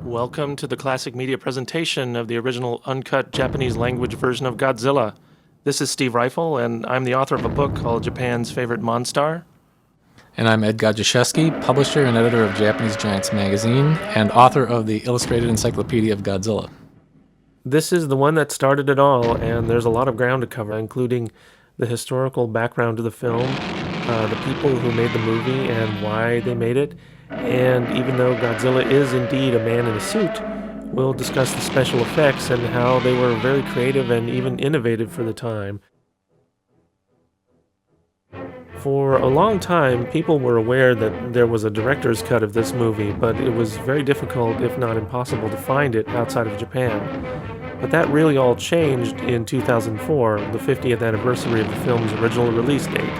Welcome to the classic media presentation of the original uncut Japanese language version of Godzilla. This is Steve Ryfle, and I'm the author of a book called Japan's Favorite Mon-Star. And I'm Ed Godziszewski, publisher and editor of Japanese Giants magazine, and author of the Illustrated Encyclopedia of Godzilla. This is the one that started it all, and there's a lot of ground to cover, including the historical background to the film, the people who made the movie and why they made it, and even though Godzilla is indeed a man in a suit, we'll discuss the special effects and how they were very creative and even innovative for the time. For a long time, people were aware that there was a director's cut of this movie, but it was very difficult, if not impossible, to find it outside of Japan. But that really all changed in 2004, the 50th anniversary of the film's original release date.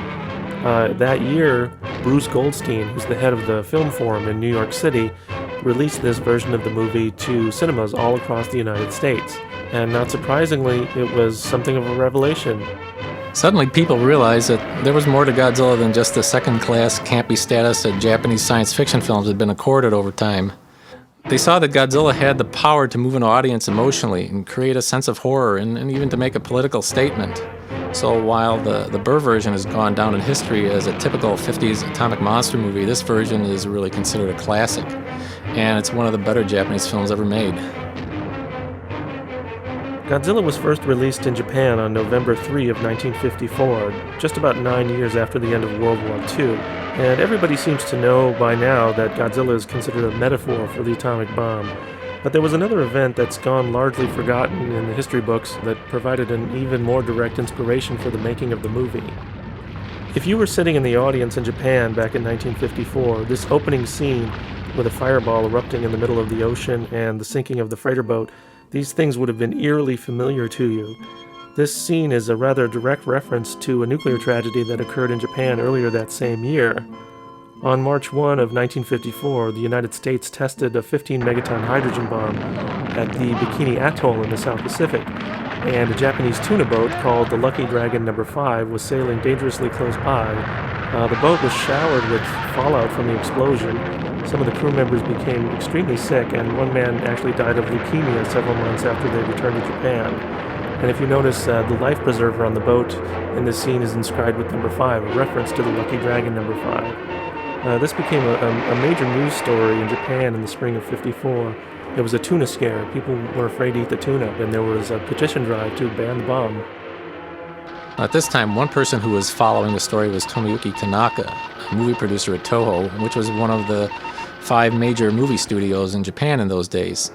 That year, Bruce Goldstein, who's the head of the Film Forum in New York City, released this version of the movie to cinemas all across the United States. And not surprisingly, it was something of a revelation. Suddenly, people realized that there was more to Godzilla than just the second-class, campy status that Japanese science fiction films had been accorded over time. They saw that Godzilla had the power to move an audience emotionally and create a sense of horror and even to make a political statement. So while the Burr version has gone down in history as a typical 50s atomic monster movie, this version is really considered a classic, and it's one of the better Japanese films ever made. Godzilla was first released in Japan on November 3 of 1954, just about 9 years after the end of World War II, and everybody seems to know by now that Godzilla is considered a metaphor for the atomic bomb. But there was another event that's gone largely forgotten in the history books that provided an even more direct inspiration for the making of the movie. If you were sitting in the audience in Japan back in 1954, this opening scene with a fireball erupting in the middle of the ocean and the sinking of the freighter boat, these things would have been eerily familiar to you. This scene is a rather direct reference to a nuclear tragedy that occurred in Japan earlier that same year. On March 1 of 1954, the United States tested a 15-megaton hydrogen bomb at the Bikini Atoll in the South Pacific, and a Japanese tuna boat called the Lucky Dragon No. 5 was sailing dangerously close by. The boat was showered with fallout from the explosion. Some of the crew members became extremely sick, and one man actually died of leukemia several months after they returned to Japan. And if you notice, the life preserver on the boat in this scene is inscribed with No. 5, a reference to the Lucky Dragon No. 5. This became a major news story in Japan in the spring of '54. There was a tuna scare. People were afraid to eat the tuna, and there was a petition drive to ban the bomb. At this time, one person who was following the story was Tomoyuki Tanaka, a movie producer at Toho, which was one of the 5 major movie studios in Japan in those days.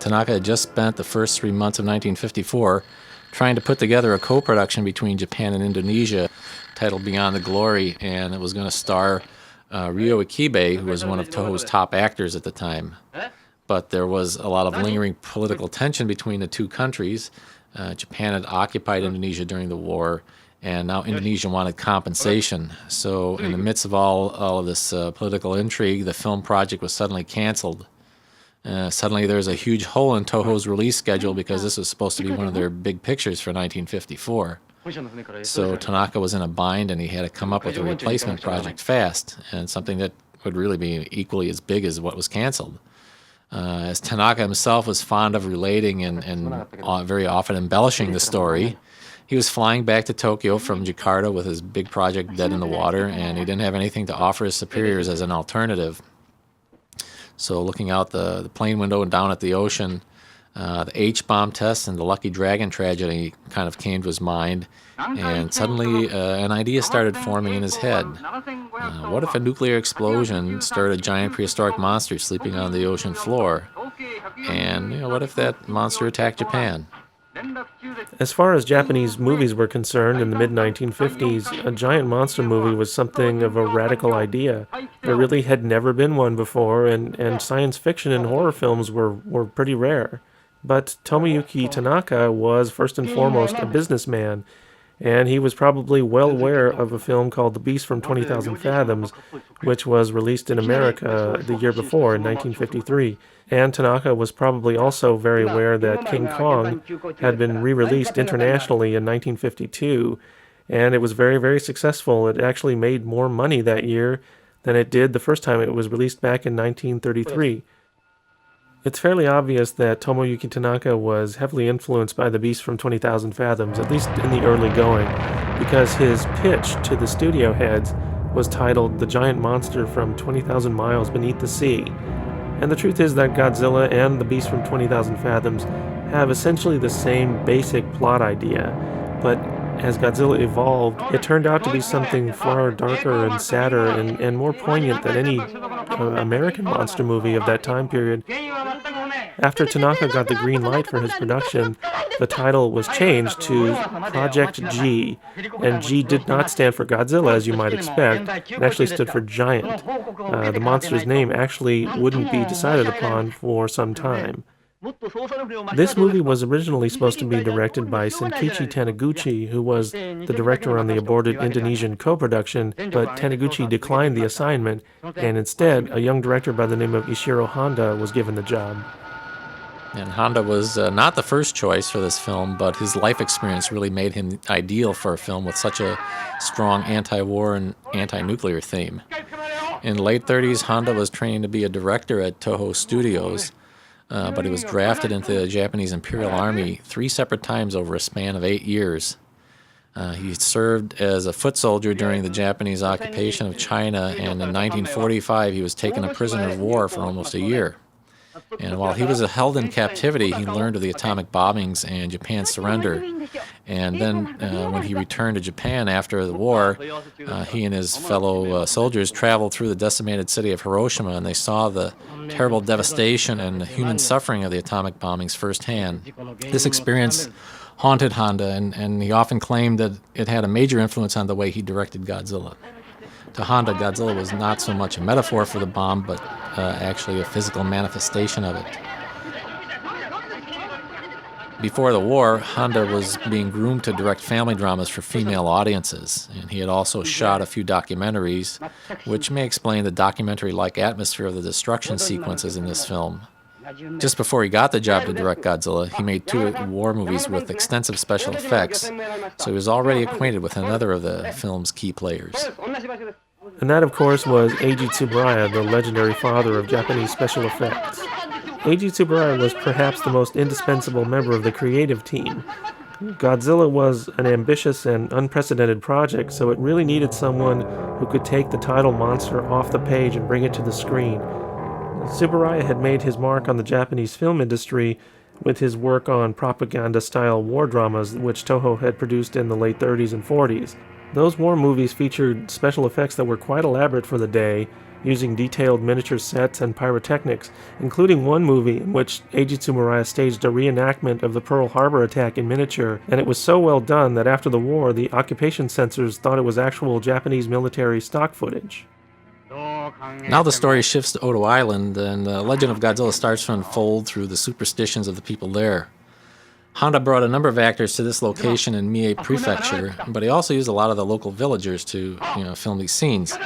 Tanaka had just spent the first 3 months of 1954 trying to put together a co-production between Japan and Indonesia titled Beyond the Glory, and it was going to star Ryo Ikibe, who was one of Toho's top actors at the time. But there was a lot of lingering political tension between the two countries. Japan had occupied Indonesia during the war, and now Indonesia wanted compensation. So in the midst of all of this political intrigue, the film project was suddenly canceled. Suddenly there's a huge hole in Toho's release schedule because this was supposed to be one of their big pictures for 1954. So Tanaka was in a bind, and he had to come up with a replacement project fast, and something that would really be equally as big as what was canceled. As Tanaka himself was fond of relating and very often embellishing the story, he was flying back to Tokyo from Jakarta with his big project dead in the water, and he didn't have anything to offer his superiors as an alternative. So looking out the plane window and down at the ocean, the H-bomb test and the Lucky Dragon tragedy kind of came to his mind, and suddenly an idea started forming in his head. What if a nuclear explosion stirred a giant prehistoric monster sleeping on the ocean floor? And what if that monster attacked Japan? As far as Japanese movies were concerned in the mid-1950s, a giant monster movie was something of a radical idea. There really had never been one before, and science fiction and horror films were pretty rare. But Tomoyuki Tanaka was first and foremost a businessman, and he was probably well aware of a film called The Beast from 20,000 Fathoms, which was released in America the year before, in 1953. And Tanaka was probably also very aware that King Kong had been re-released internationally in 1952, and it was very, very successful. It actually made more money that year than it did the first time it was released back in 1933. It's fairly obvious that Tomoyuki Tanaka was heavily influenced by The Beast from 20,000 Fathoms, at least in the early going, because his pitch to the studio heads was titled The Giant Monster from 20,000 Miles Beneath the Sea. And the truth is that Godzilla and The Beast from 20,000 Fathoms have essentially the same basic plot idea, but as Godzilla evolved, it turned out to be something far darker and sadder and more poignant than any American monster movie of that time period. After Tanaka got the green light for his production, the title was changed to Project G, and G did not stand for Godzilla, as you might expect. It actually stood for Giant. The monster's name actually wouldn't be decided upon for some time. This movie was originally supposed to be directed by Senkichi Taniguchi, who was the director on the aborted Indonesian co-production, but Taniguchi declined the assignment, and instead, a young director by the name of Ishiro Honda was given the job. And Honda was not the first choice for this film, but his life experience really made him ideal for a film with such a strong anti-war and anti-nuclear theme. In the late 30s, Honda was training to be a director at Toho Studios, but he was drafted into the Japanese Imperial Army 3 separate times over a span of 8 years. He served as a foot soldier during the Japanese occupation of China, and in 1945 he was taken a prisoner of war for almost a year. And while he was held in captivity, he learned of the atomic bombings and Japan's surrender. And then when he returned to Japan after the war, he and his fellow soldiers traveled through the decimated city of Hiroshima, and they saw the terrible devastation and the human suffering of the atomic bombings firsthand. This experience haunted Honda, and he often claimed that it had a major influence on the way he directed Godzilla. To Honda, Godzilla was not so much a metaphor for the bomb, but actually a physical manifestation of it. Before the war, Honda was being groomed to direct family dramas for female audiences, and he had also shot a few documentaries, which may explain the documentary-like atmosphere of the destruction sequences in this film. Just before he got the job to direct Godzilla, he made 2 war movies with extensive special effects, so he was already acquainted with another of the film's key players. And that, of course, was Eiji Tsuburaya, the legendary father of Japanese special effects. Eiji Tsuburaya was perhaps the most indispensable member of the creative team. Godzilla was an ambitious and unprecedented project, so it really needed someone who could take the title monster off the page and bring it to the screen. Tsuburaya had made his mark on the Japanese film industry with his work on propaganda-style war dramas, which Toho had produced in the late 30s and 40s. Those war movies featured special effects that were quite elaborate for the day, using detailed miniature sets and pyrotechnics, including one movie in which Eiji Tsuburaya staged a reenactment of the Pearl Harbor attack in miniature, and it was so well done that after the war, the occupation censors thought it was actual Japanese military stock footage. Now the story shifts to Odo Island, and the legend of Godzilla starts to unfold through the superstitions of the people there. Honda brought a number of actors to this location in Mie Prefecture, but he also used a lot of the local villagers to film these scenes.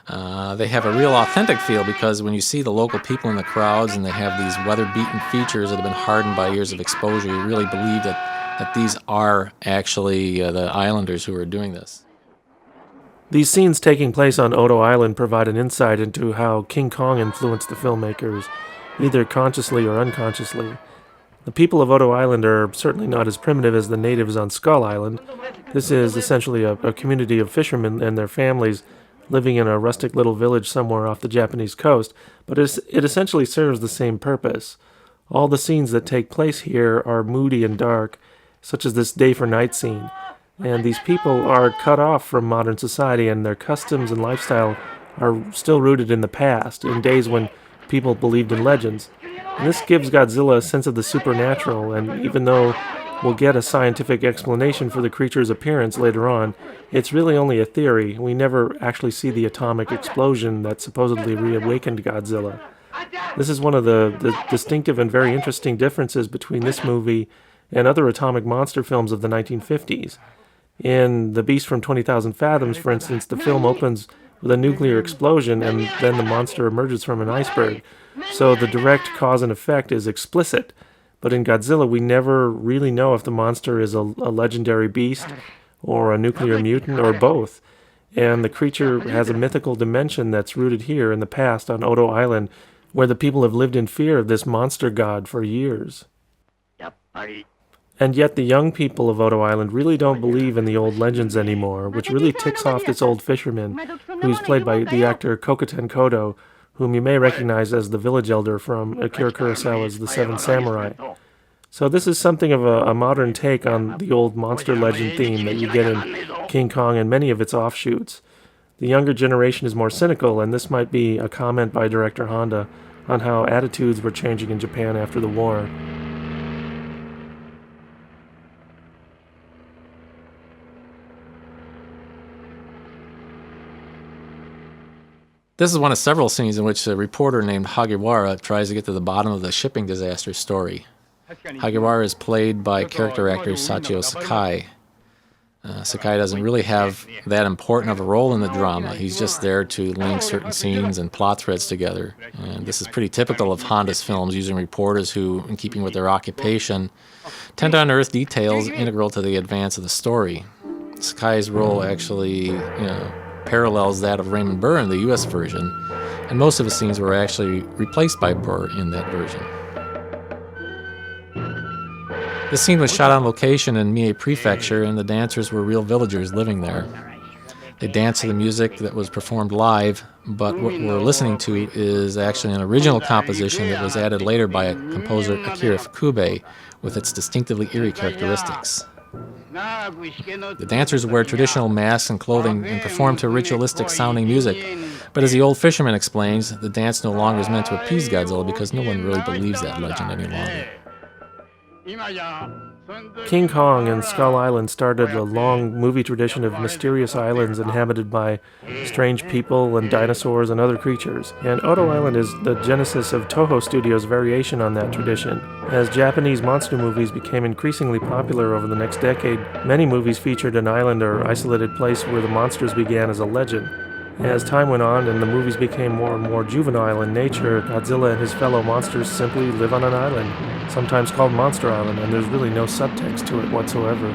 They have a real authentic feel because when you see the local people in the crowds and they have these weather-beaten features that have been hardened by years of exposure, you really believe that these are actually the islanders who are doing this. These scenes taking place on Odo Island provide an insight into how King Kong influenced the filmmakers, either consciously or unconsciously. The people of Odo Island are certainly not as primitive as the natives on Skull Island. This is essentially a community of fishermen and their families living in a rustic little village somewhere off the Japanese coast, but it essentially serves the same purpose. All the scenes that take place here are moody and dark, such as this day for night scene. And these people are cut off from modern society, and their customs and lifestyle are still rooted in the past, in days when people believed in legends. And this gives Godzilla a sense of the supernatural, and even though we'll get a scientific explanation for the creature's appearance later on, it's really only a theory. We never actually see the atomic explosion that supposedly reawakened Godzilla. This is one of the distinctive and very interesting differences between this movie and other atomic monster films of the 1950s. In The Beast from 20,000 Fathoms, for instance, the film opens with a nuclear explosion and then the monster emerges from an iceberg. So the direct cause and effect is explicit. But in Godzilla, we never really know if the monster is a legendary beast or a nuclear mutant or both. And the creature has a mythical dimension that's rooted here in the past on Odo Island, where the people have lived in fear of this monster god for years. And yet the young people of Odo Island really don't believe in the old legends anymore, which really ticks off this old fisherman, who's played by the actor Kokoten Kodo, whom you may recognize as the village elder from Akira Kurosawa's The Seven Samurai. So this is something of a modern take on the old monster legend theme that you get in King Kong and many of its offshoots. The younger generation is more cynical, and this might be a comment by director Honda on how attitudes were changing in Japan after the war. This is one of several scenes in which a reporter named Hagiwara tries to get to the bottom of the shipping disaster story. Hagiwara is played by character actor Sachio Sakai. Sakai doesn't really have that important of a role in the drama. He's just there to link certain scenes and plot threads together. And this is pretty typical of Honda's films, using reporters who, in keeping with their occupation, tend to unearth details integral to the advance of the story. Sakai's role actually, parallels that of Raymond Burr in the U.S. version, and most of his scenes were actually replaced by Burr in that version. This scene was shot on location in Mie Prefecture, and the dancers were real villagers living there. They danced to the music that was performed live, but what we're listening to is actually an original composition that was added later by a composer, Akira Ifukube, with its distinctively eerie characteristics. The dancers wear traditional masks and clothing and perform to ritualistic-sounding music, but as the old fisherman explains, the dance no longer is meant to appease Godzilla because no one really believes that legend any longer. King Kong and Skull Island started a long movie tradition of mysterious islands inhabited by strange people and dinosaurs and other creatures. And Odo Island is the genesis of Toho Studios' variation on that tradition. As Japanese monster movies became increasingly popular over the next decade, many movies featured an island or isolated place where the monsters began as a legend. As time went on and the movies became more and more juvenile in nature, Godzilla and his fellow monsters simply live on an island, sometimes called Monster Island, and there's really no subtext to it whatsoever.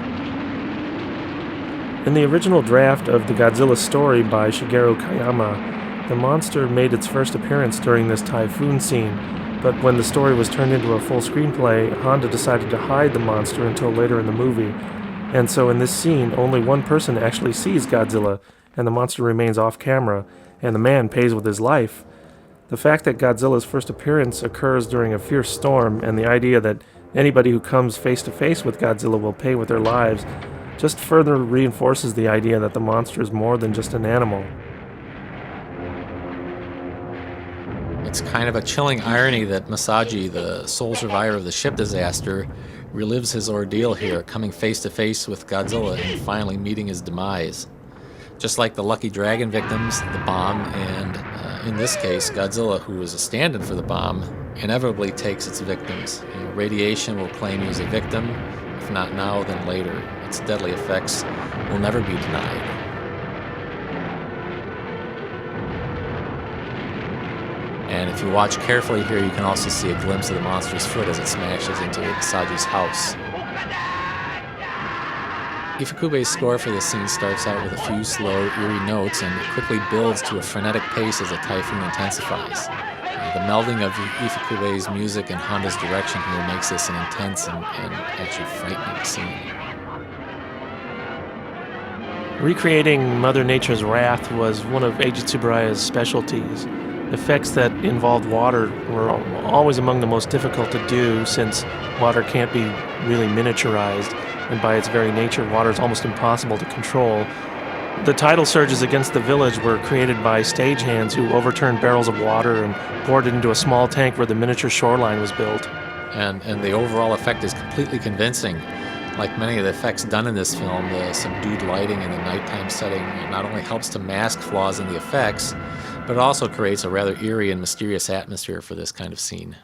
In the original draft of the Godzilla story by Shigeru Kayama, the monster made its first appearance during this typhoon scene, but when the story was turned into a full screenplay, Honda decided to hide the monster until later in the movie. And so in this scene, only one person actually sees Godzilla, and the monster remains off camera, and the man pays with his life. The fact that Godzilla's first appearance occurs during a fierce storm, and the idea that anybody who comes face to face with Godzilla will pay with their lives, just further reinforces the idea that the monster is more than just an animal. It's kind of a chilling irony that Masaji, the sole survivor of the ship disaster, relives his ordeal here, coming face to face with Godzilla and finally meeting his demise. Just like the Lucky Dragon victims, the bomb, and in this case, Godzilla, who is a stand-in for the bomb, inevitably takes its victims. Radiation will claim you as a victim, if not now, then later. Its deadly effects will never be denied. And if you watch carefully here, you can also see a glimpse of the monster's foot as it smashes into Saji's house. Ifukube's score for this scene starts out with a few slow, eerie notes and quickly builds to a frenetic pace as the typhoon intensifies. The melding of Ifukube's music and Honda's direction here makes this an intense and actually frightening scene. Recreating Mother Nature's wrath was one of Eiji Tsuburaya's specialties. Effects that involved water were always among the most difficult to do, since water can't be really miniaturized, and by its very nature, water is almost impossible to control. The tidal surges against the village were created by stagehands who overturned barrels of water and poured it into a small tank where the miniature shoreline was built. And the overall effect is completely convincing. Like many of the effects done in this film, the subdued lighting and the nighttime setting not only helps to mask flaws in the effects, but it also creates a rather eerie and mysterious atmosphere for this kind of scene.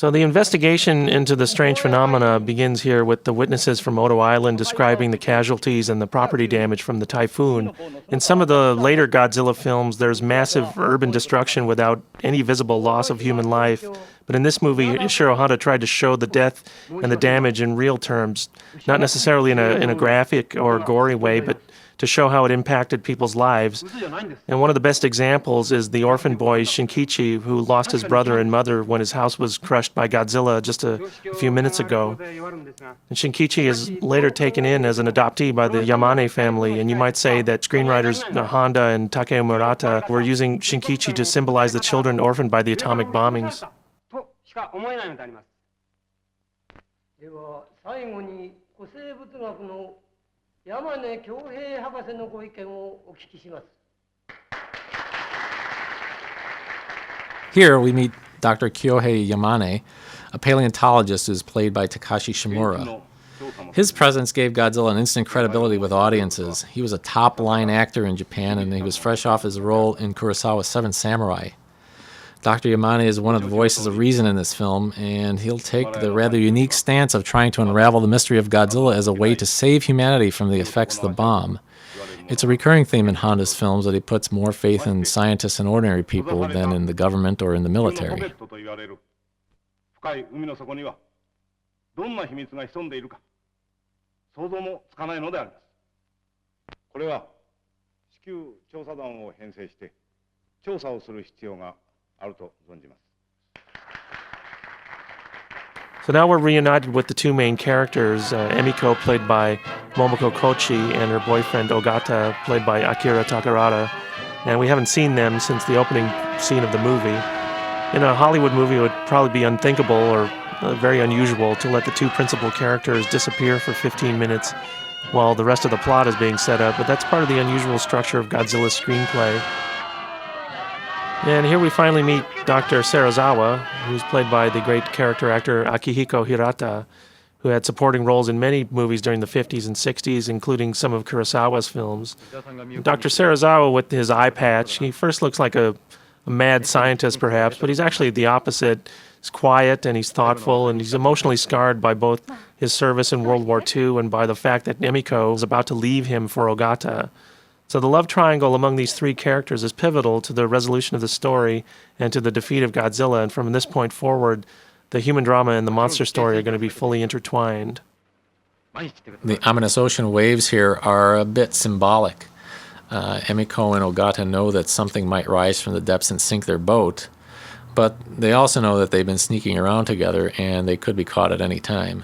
So the investigation into the strange phenomena begins here with the witnesses from Odo Island describing the casualties and the property damage from the typhoon. In some of the later Godzilla films, there's massive urban destruction without any visible loss of human life. But in this movie, Ishiro Honda tried to show the death and the damage in real terms, not necessarily in a graphic or gory way, but to show how it impacted people's lives. And one of the best examples is the orphan boy Shinkichi, who lost his brother and mother when his house was crushed by Godzilla just a few minutes ago. And Shinkichi is later taken in as an adoptee by the Yamane family, and you might say that screenwriters Honda and Takeo Murata were using Shinkichi to symbolize the children orphaned by the atomic bombings. 山根恭平博士のご意見をお聞きします。 Here we meet Dr. Kyohei Yamane, a paleontologist who's played by Takashi Shimura. His presence gave Godzilla an instant credibility with audiences. He was a top-line actor in Japan, and he was fresh off his role in Kurosawa's Seven Samurai. Dr. Yamane is one of the voices of reason in this film, and he'll take the rather unique stance of trying to unravel the mystery of Godzilla as a way to save humanity from the effects of the bomb. It's a recurring theme in Honda's films that he puts more faith in scientists and ordinary people than in the government or in the military. あると存じます。 So now we're reunited with the two main characters, Emiko, played by Momoko Kochi, and her boyfriend Ogata, played by Akira Takarada. And we haven't seen them since the opening scene of the movie. In a Hollywood movie, it would probably be unthinkable or very unusual to let the two principal characters disappear for 15 minutes while the rest of the plot is being set up, but that's part of the unusual structure of Godzilla's screenplay. And here we finally meet Dr. Serizawa, who's played by the great character actor Akihiko Hirata, who had supporting roles in many movies during the 50s and 60s, including some of Kurosawa's films. Dr. Serizawa, with his eye patch, he first looks like a mad scientist perhaps, but he's actually the opposite. He's quiet and he's thoughtful, and he's emotionally scarred by both his service in World War II and by the fact that Emiko is about to leave him for Ogata. So the love triangle among these three characters is pivotal to the resolution of the story and to the defeat of Godzilla, and from this point forward, the human drama and the monster story are going to be fully intertwined. The ominous ocean waves here are a bit symbolic. Emiko and Ogata know that something might rise from the depths and sink their boat, but they also know that they've been sneaking around together and they could be caught at any time.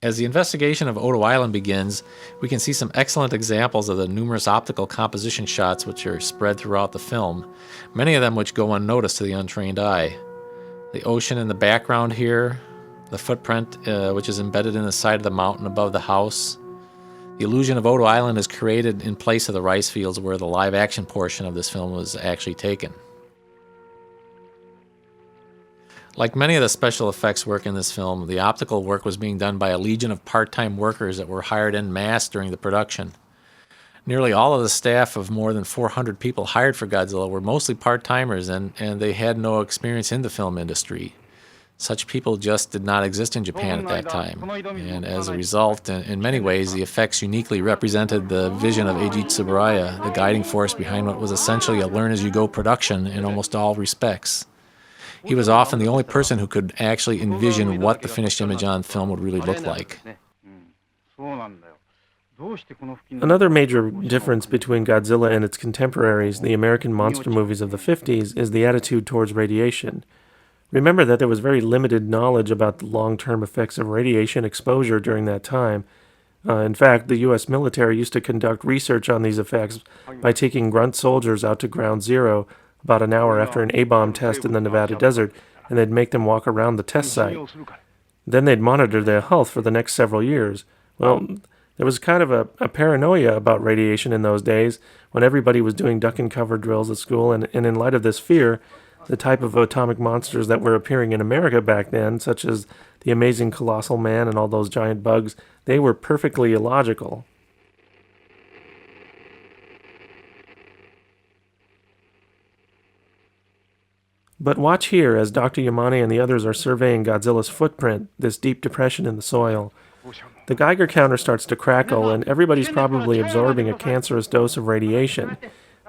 As the investigation of Odo Island begins, we can see some excellent examples of the numerous optical composition shots which are spread throughout the film, many of them which go unnoticed to the untrained eye. The ocean in the background here, the footprint which is embedded in the side of the mountain above the house. The illusion of Odo Island is created in place of the rice fields where the live-action portion of this film was actually taken. Like many of the special effects work in this film, the optical work was being done by a legion of part-time workers that were hired en masse during the production. Nearly all of the staff of more than 400 people hired for Godzilla were mostly part-timers, and they had no experience in the film industry. Such people just did not exist in Japan at that time, and as a result, in many ways, the effects uniquely represented the vision of Eiji Tsuburaya, the guiding force behind what was essentially a learn-as-you-go production in almost all respects. He was often the only person who could actually envision what the finished image on film would really look like. Another major difference between Godzilla and its contemporaries, the American monster movies of the 50s, is the attitude towards radiation. Remember that there was very limited knowledge about the long-term effects of radiation exposure during that time. In fact, the U.S. military used to conduct research on these effects by taking grunt soldiers out to ground zero about an hour after an A-bomb test in the Nevada desert, and they'd make them walk around the test site. Then they'd monitor their health for the next several years. Well, there was kind of a paranoia about radiation in those days when everybody was doing duck and cover drills at school, and in light of this fear, the type of atomic monsters that were appearing in America back then, such as the amazing colossal man and all those giant bugs, they were perfectly illogical. But watch here as Dr. Yamane and the others are surveying Godzilla's footprint, this deep depression in the soil. The Geiger counter starts to crackle, and everybody's probably absorbing a cancerous dose of radiation.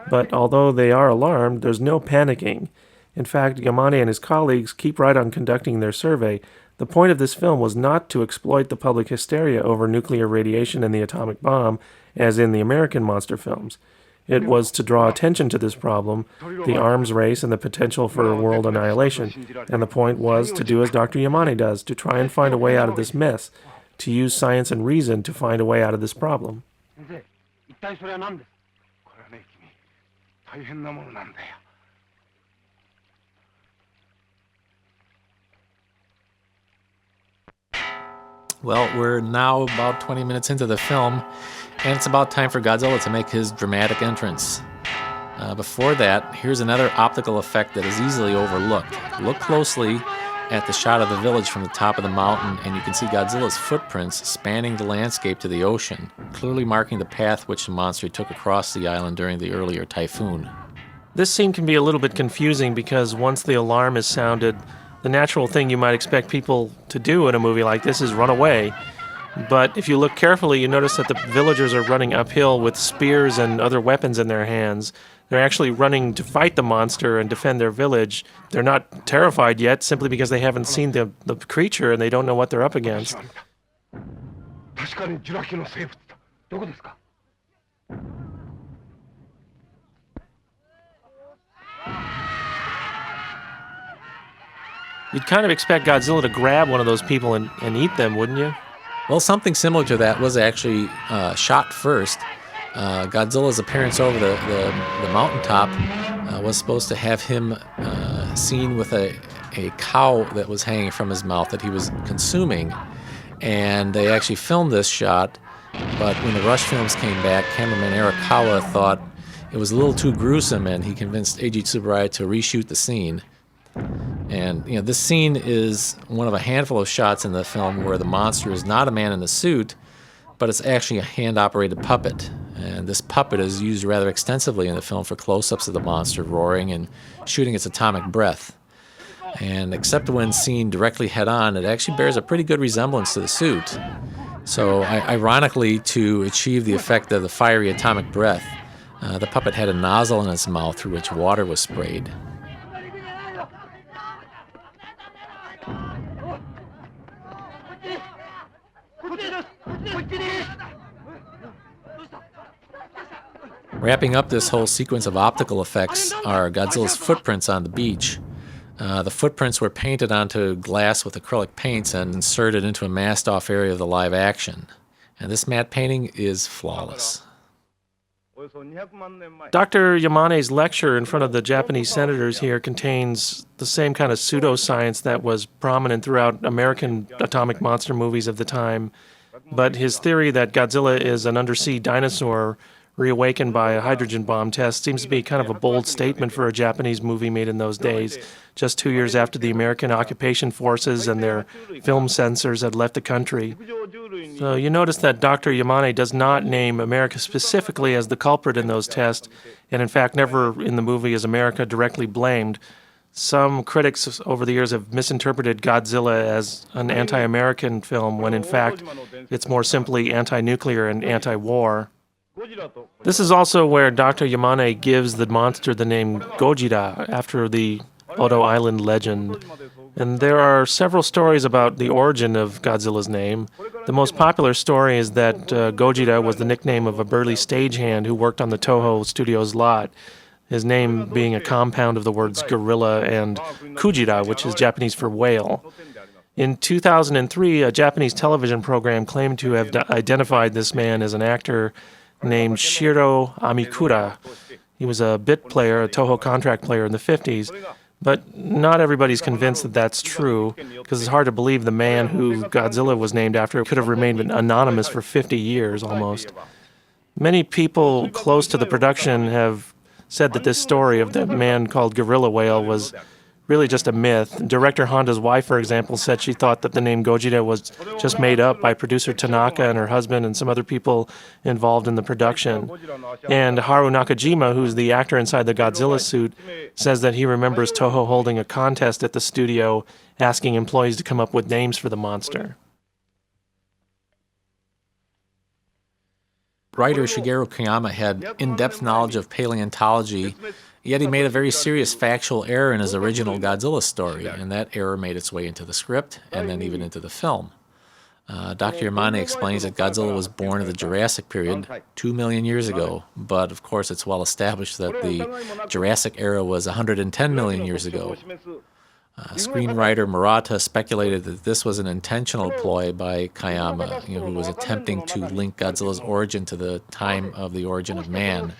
But although they are alarmed, there's no panicking. In fact, Yamane and his colleagues keep right on conducting their survey. The point of this film was not to exploit the public hysteria over nuclear radiation and the atomic bomb, as in the American monster films. It was to draw attention to this problem, the arms race and the potential for world annihilation. And the point was to do as Dr. Yamane does, to try and find a way out of this mess, to use science and reason to find a way out of this problem. Well, we're now about 20 minutes into the film, and it's about time for Godzilla to make his dramatic entrance. Before that, here's another optical effect that is easily overlooked. Look closely at the shot of the village from the top of the mountain, and you can see Godzilla's footprints spanning the landscape to the ocean, clearly marking the path which the monster took across the island during the earlier typhoon. This scene can be a little bit confusing because once the alarm is sounded, the natural thing you might expect people to do in a movie like this is run away. But if you look carefully, you notice that the villagers are running uphill with spears and other weapons in their hands. They're actually running to fight the monster and defend their village. They're not terrified yet, simply because they haven't seen the creature and they don't know what they're up against. You'd kind of expect Godzilla to grab one of those people and eat them, wouldn't you? Well, something similar to that was actually shot first. Godzilla's appearance over the mountaintop was supposed to have him seen with a cow that was hanging from his mouth that he was consuming. And they actually filmed this shot, but when the Rush films came back, cameraman Arakawa thought it was a little too gruesome, and he convinced Eiji Tsuburaya to reshoot the scene. And this scene is one of a handful of shots in the film where the monster is not a man in a suit, but it's actually a hand-operated puppet. And this puppet is used rather extensively in the film for close-ups of the monster roaring and shooting its atomic breath. And except when seen directly head-on, it actually bears a pretty good resemblance to the suit. So, ironically, to achieve the effect of the fiery atomic breath, the puppet had a nozzle in its mouth through which water was sprayed. Wrapping up this whole sequence of optical effects are Godzilla's footprints on the beach. The footprints were painted onto glass with acrylic paints and inserted into a masked-off area of the live action. And this matte painting is flawless. Dr. Yamane's lecture in front of the Japanese senators here contains the same kind of pseudoscience that was prominent throughout American atomic monster movies of the time. But his theory that Godzilla is an undersea dinosaur reawakened by a hydrogen bomb test seems to be kind of a bold statement for a Japanese movie made in those days, just 2 years after the American occupation forces and their film censors had left the country. So you notice that Dr. Yamane does not name America specifically as the culprit in those tests, and in fact never in the movie is America directly blamed. Some critics over the years have misinterpreted Godzilla as an anti-American film when in fact it's more simply anti-nuclear and anti-war. This is also where Dr. Yamane gives the monster the name Gojira, after the Odo Island legend. And there are several stories about the origin of Godzilla's name. The most popular story is that Gojira was the nickname of a burly stagehand who worked on the Toho Studios lot, his name being a compound of the words gorilla and Kujira, which is Japanese for whale. In 2003, a Japanese television program claimed to have identified this man as an actor named Shiro Amikura. He was a bit player, a Toho contract player in the 50s, but not everybody's convinced that that's true, because it's hard to believe the man who Godzilla was named after could have remained anonymous for 50 years almost. Many people close to the production have said that this story of the man called Gorilla Whale was really just a myth. Director Honda's wife, for example, said she thought that the name Gojira was just made up by producer Tanaka and her husband and some other people involved in the production. And Haru Nakajima, who's the actor inside the Godzilla suit, says that he remembers Toho holding a contest at the studio asking employees to come up with names for the monster. Writer Shigeru Koyama had in-depth knowledge of paleontology, yet he made a very serious factual error in his original Godzilla story, and that error made its way into the script and then even into the film. Dr. Yamane explains that Godzilla was born in the Jurassic period 2 million years ago, but of course it's well established that the Jurassic era was 110 million years ago. Screenwriter Murata speculated that this was an intentional ploy by Koyama, who was attempting to link Godzilla's origin to the time of the origin of man.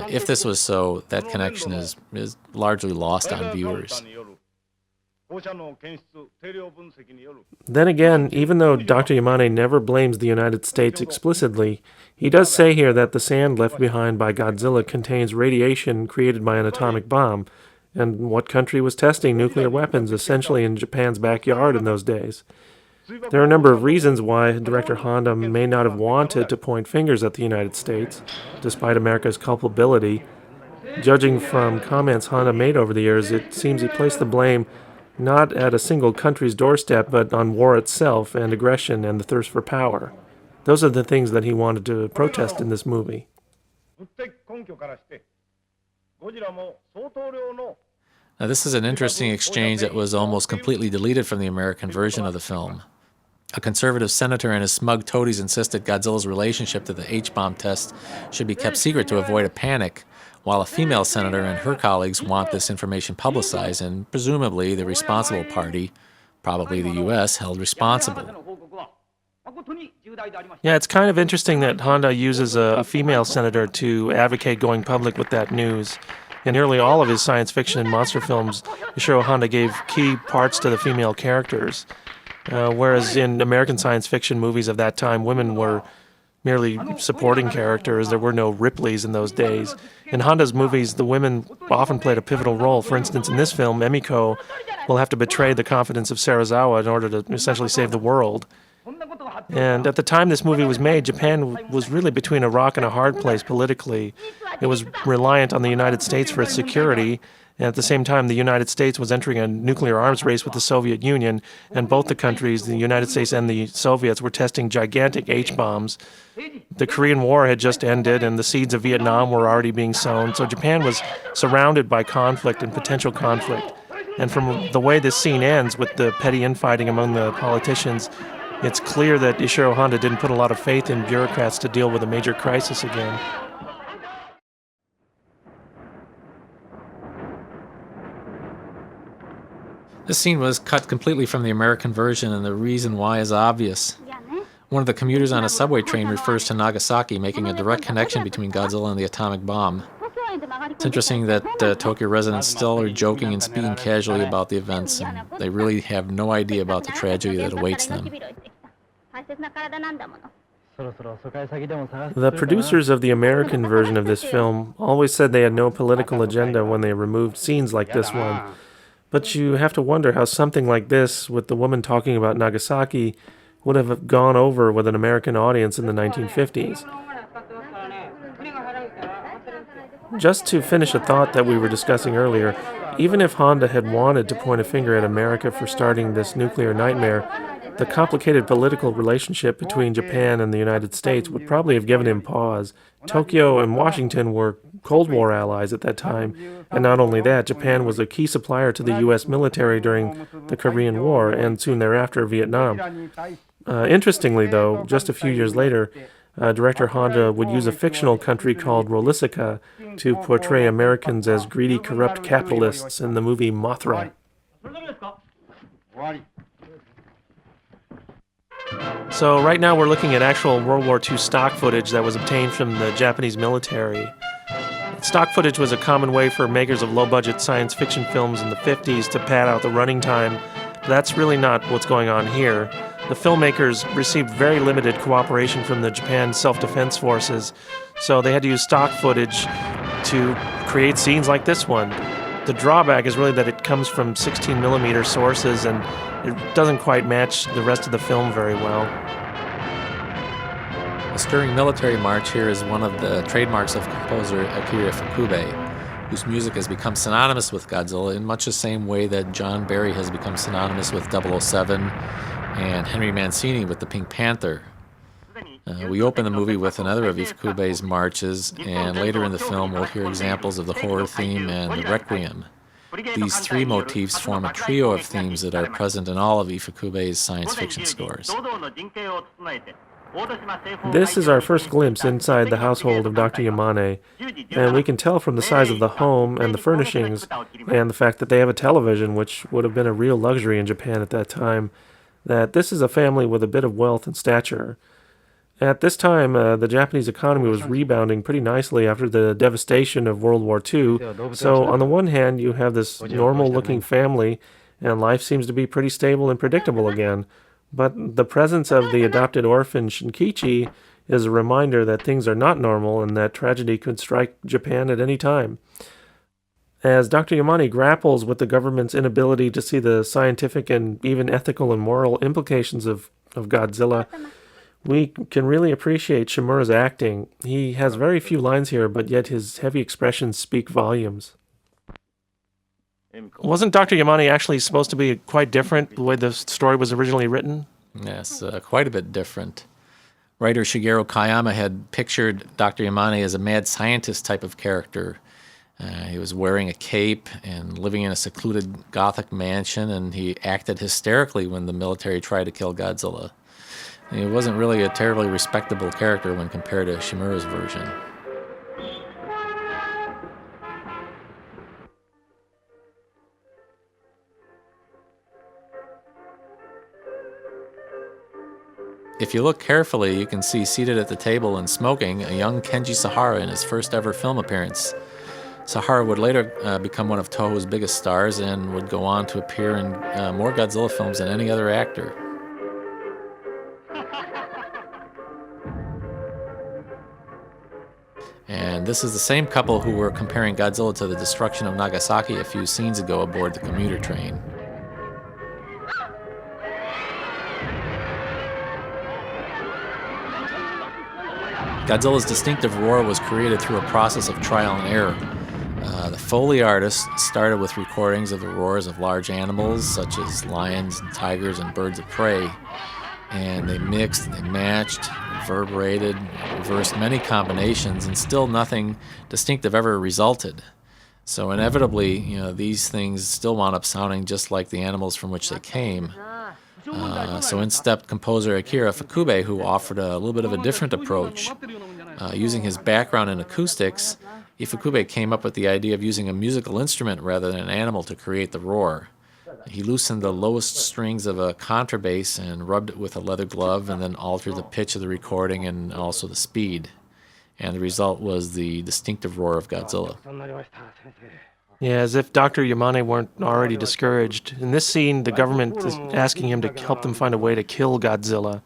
If this was so, that connection is largely lost on viewers. Then again, even though Dr. Yamane never blames the United States explicitly, he does say here that the sand left behind by Godzilla contains radiation created by an atomic bomb. And what country was testing nuclear weapons essentially in Japan's backyard in those days? There are a number of reasons why director Honda may not have wanted to point fingers at the United States, despite America's culpability. Judging from comments Honda made over the years, it seems he placed the blame not at a single country's doorstep, but on war itself and aggression and the thirst for power. Those are the things that he wanted to protest in this movie. Now, this is an interesting exchange that was almost completely deleted from the American version of the film. A conservative senator and his smug toadies insisted Godzilla's relationship to the H-bomb test should be kept secret to avoid a panic, while a female senator and her colleagues want this information publicized, and presumably the responsible party, probably the U.S., held responsible. Yeah, it's kind of interesting that Honda uses a female senator to advocate going public with that news. In nearly all of his science fiction and monster films, Ishiro Honda gave key parts to the female characters, whereas in American science fiction movies of that time, women were merely supporting characters. There were no Ripleys in those days. In Honda's movies, the women often played a pivotal role. For instance, in this film, Emiko will have to betray the confidence of Serizawa in order to essentially save the world. And at the time this movie was made, Japan was really between a rock and a hard place politically. It was reliant on the United States for its security, and at the same time the United States was entering a nuclear arms race with the Soviet Union, and both the countries, the United States and the Soviets, were testing gigantic H-bombs. The Korean War had just ended, and the seeds of Vietnam were already being sown, so Japan was surrounded by conflict and potential conflict. And from the way this scene ends with the petty infighting among the politicians, it's clear that Ishiro Honda didn't put a lot of faith in bureaucrats to deal with a major crisis again. This scene was cut completely from the American version, and the reason why is obvious. One of the commuters on a subway train refers to Nagasaki, making a direct connection between Godzilla and the atomic bomb. It's interesting that Tokyo residents still are joking and speaking casually about the events, and they really have no idea about the tragedy that awaits them. The producers of the American version of this film always said they had no political agenda when they removed scenes like this one. But you have to wonder how something like this, with the woman talking about Nagasaki, would have gone over with an American audience in the 1950s. Just to finish a thought that we were discussing earlier, even if Honda had wanted to point a finger at America for starting this nuclear nightmare, the complicated political relationship between Japan and the United States would probably have given him pause. Tokyo and Washington were Cold War allies at that time, and not only that, Japan was a key supplier to the U.S. military during the Korean War and soon thereafter Vietnam. Interestingly, though, just a few years later, director Honda would use a fictional country called Rolisica to portray Americans as greedy, corrupt capitalists in the movie Mothra. So right now we're looking at actual World War II stock footage that was obtained from the Japanese military. Stock footage was a common way for makers of low-budget science fiction films in the 50s to pad out the running time. That's really not what's going on here. The filmmakers received very limited cooperation from the Japan Self-Defense Forces, so they had to use stock footage to create scenes like this one. The drawback is really that it comes from 16 millimeter sources and it doesn't quite match the rest of the film very well. The stirring military march here is one of the trademarks of composer Akira Ifukube, whose music has become synonymous with Godzilla in much the same way that John Barry has become synonymous with 007 and Henry Mancini with the Pink Panther. We open the movie with another of Ifukube's marches, and later in the film we'll hear examples of the horror theme and the Requiem. These three motifs form a trio of themes that are present in all of Ifukube's science fiction scores. This is our first glimpse inside the household of Dr. Yamane, and we can tell from the size of the home and the furnishings, and the fact that they have a television, which would have been a real luxury in Japan at that time, that this is a family with a bit of wealth and stature. At this time, the Japanese economy was rebounding pretty nicely after the devastation of World War II, so on the one hand you have this normal-looking family, and life seems to be pretty stable and predictable again. But the presence of the adopted orphan Shinkichi is a reminder that things are not normal and that tragedy could strike Japan at any time. As Dr. Yamane grapples with the government's inability to see the scientific and even ethical and moral implications of Godzilla, we can really appreciate Shimura's acting. He has very few lines here, but yet his heavy expressions speak volumes. Wasn't Dr. Yamane actually supposed to be quite different the way the story was originally written? Yes, quite a bit different. Writer Shigeru Kayama had pictured Dr. Yamane as a mad scientist type of character. He was wearing a cape and living in a secluded Gothic mansion, and he acted hysterically when the military tried to kill Godzilla. He wasn't really a terribly respectable character when compared to Shimura's version. If you look carefully, you can see seated at the table and smoking a young Kenji Sahara in his first ever film appearance. Sahara would later become one of Toho's biggest stars and would go on to appear in more Godzilla films than any other actor. And this is the same couple who were comparing Godzilla to the destruction of Nagasaki a few scenes ago aboard the commuter train. Godzilla's distinctive roar was created through a process of trial and error. The Foley artists started with recordings of the roars of large animals such as lions and tigers and birds of prey, and they mixed, they matched, reverberated, reversed many combinations, and still nothing distinctive ever resulted. So inevitably, these things still wound up sounding just like the animals from which they came. So in stepped composer Akira Ifukube, who offered a little bit of a different approach. Using his background in acoustics, Ifukube came up with the idea of using a musical instrument rather than an animal to create the roar. He loosened the lowest strings of a contrabass and rubbed it with a leather glove and then altered the pitch of the recording and also the speed. And the result was the distinctive roar of Godzilla. Yeah, as if Dr. Yamane weren't already discouraged. In this scene, the government is asking him to help them find a way to kill Godzilla.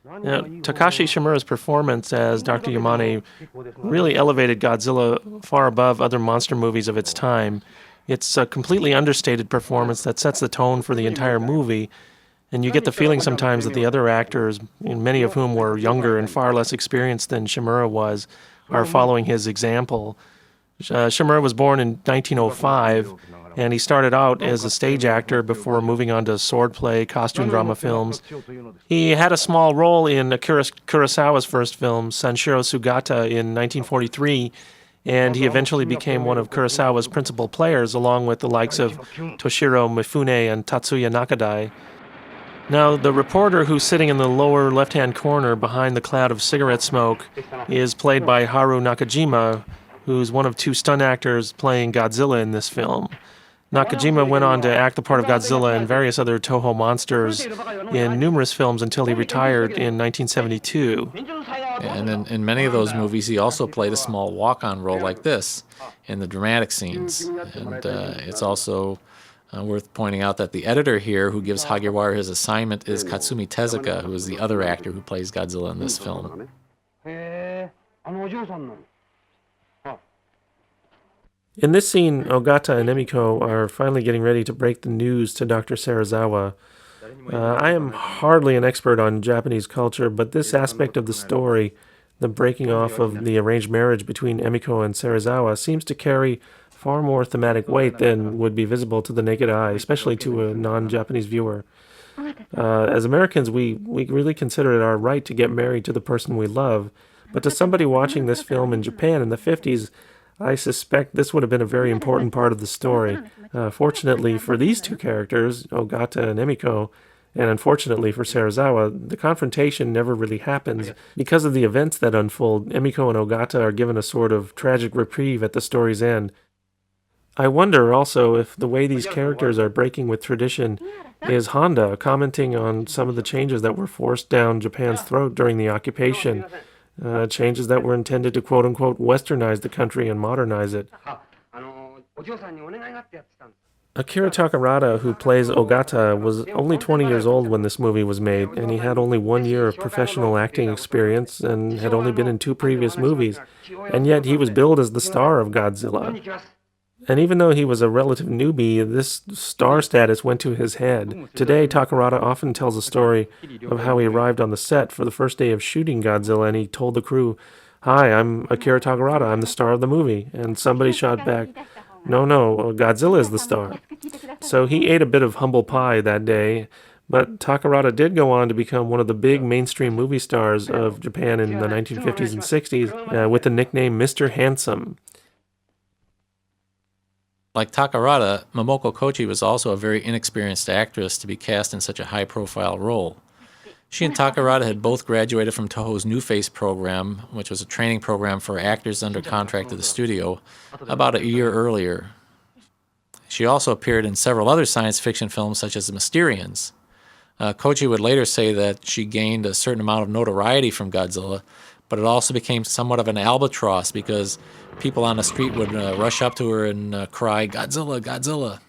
Takashi Shimura's performance as Dr. Yamane really elevated Godzilla far above other monster movies of its time. It's a completely understated performance that sets the tone for the entire movie, and you get the feeling sometimes that the other actors, many of whom were younger and far less experienced than Shimura was, are following his example. Shimura was born in 1905, and he started out as a stage actor before moving on to swordplay, costume drama films. He had a small role in Kurosawa's first film, Sanshiro Sugata, in 1943, and he eventually became one of Kurosawa's principal players, along with the likes of Toshiro Mifune and Tatsuya Nakadai. Now, the reporter who's sitting in the lower left-hand corner behind the cloud of cigarette smoke is played by Haru Nakajima, who's one of two stunt actors playing Godzilla in this film. Nakajima went on to act the part of Godzilla and various other Toho monsters in numerous films until he retired in 1972. And in many of those movies, he also played a small walk-on role like this in the dramatic scenes. And it's also worth pointing out that the editor here who gives Hagiwara his assignment is Katsumi Tezuka, who is the other actor who plays Godzilla in this film. In this scene, Ogata and Emiko are finally getting ready to break the news to Dr. Serizawa. I am hardly an expert on Japanese culture, but this aspect of the story, the breaking off of the arranged marriage between Emiko and Serizawa, seems to carry far more thematic weight than would be visible to the naked eye, especially to a non-Japanese viewer. As Americans, we really consider it our right to get married to the person we love, but to somebody watching this film in Japan in the 50s, I suspect this would have been a very important part of the story. Fortunately for these two characters, Ogata and Emiko, and unfortunately for Serizawa, the confrontation never really happens. Because of the events that unfold, Emiko and Ogata are given a sort of tragic reprieve at the story's end. I wonder also if the way these characters are breaking with tradition is Honda commenting on some of the changes that were forced down Japan's throat during the occupation, changes that were intended to quote-unquote westernize the country and modernize it. Akira Takarada, who plays Ogata, was only 20 years old when this movie was made, and he had only 1 year of professional acting experience and had only been in 2 previous movies, and yet he was billed as the star of Godzilla. And even though he was a relative newbie, this star status went to his head. Today, Takarada often tells a story of how he arrived on the set for the first day of shooting Godzilla, and he told the crew, "Hi, I'm Akira Takarada, I'm the star of the movie." And somebody shot back, No, Godzilla is the star." So he ate a bit of humble pie that day, but Takarada did go on to become one of the big mainstream movie stars of Japan in the 1950s and 60s, with the nickname Mr. Handsome. Like Takarada, Momoko Kochi was also a very inexperienced actress to be cast in such a high-profile role. She and Takarada had both graduated from Toho's New Face program, which was a training program for actors under contract to the studio, about a year earlier. She also appeared in several other science fiction films, such as The Mysterians. Kochi would later say that she gained a certain amount of notoriety from Godzilla, but it also became somewhat of an albatross because people on the street would rush up to her and cry, "Godzilla, Godzilla."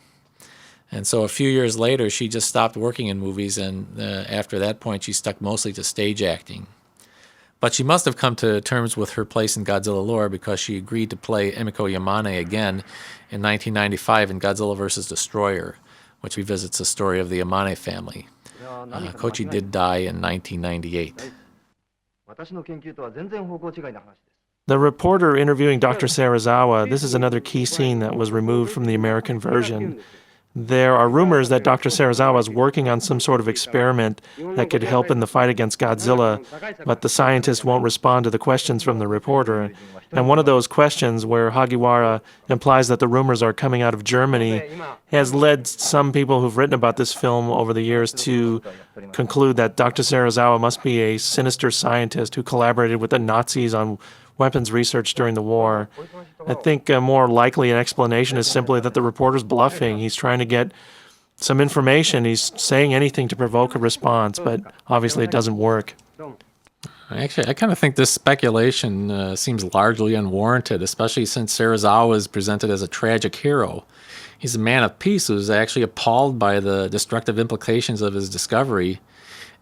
And so a few years later, she just stopped working in movies, and after that point, she stuck mostly to stage acting. But she must have come to terms with her place in Godzilla lore because she agreed to play Emiko Yamane again in 1995 in Godzilla vs. Destroyer, which revisits the story of the Yamane family. Kochi did die in 1998. The reporter interviewing Dr. Serizawa, this is another key scene that was removed from the American version. There are rumors that Dr. Serizawa is working on some sort of experiment that could help in the fight against Godzilla, but the scientist won't respond to the questions from the reporter. And one of those questions, where Hagiwara implies that the rumors are coming out of Germany, has led some people who've written about this film over the years to conclude that Dr. Serizawa must be a sinister scientist who collaborated with the Nazis on weapons research during the war. I think more likely an explanation is simply that the reporter's bluffing. He's trying to get some information. He's saying anything to provoke a response, but obviously it doesn't work. Actually, I kind of think this speculation seems largely unwarranted, especially since Serizawa is presented as a tragic hero. He's a man of peace who's actually appalled by the destructive implications of his discovery,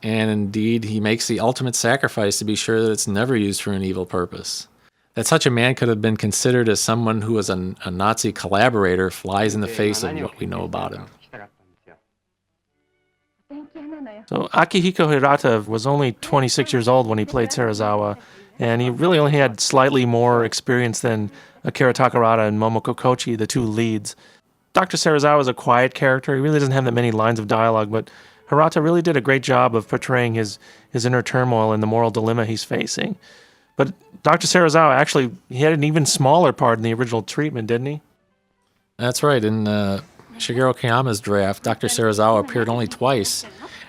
and indeed he makes the ultimate sacrifice to be sure that it's never used for an evil purpose. That such a man could have been considered as someone who was a Nazi collaborator flies in the face of what we know about him. So Akihiko Hirata was only 26 years old when he played Serizawa, and he really only had slightly more experience than Akira Takarada and Momoko Kochi, the two leads. Dr. Serizawa is a quiet character. He really doesn't have that many lines of dialogue, but Hirata really did a great job of portraying his inner turmoil and the moral dilemma he's facing. But Dr. Serizawa, actually, he had an even smaller part in the original treatment, didn't he? That's right. In Shigeru Koyama's draft, Dr. Serizawa appeared only twice,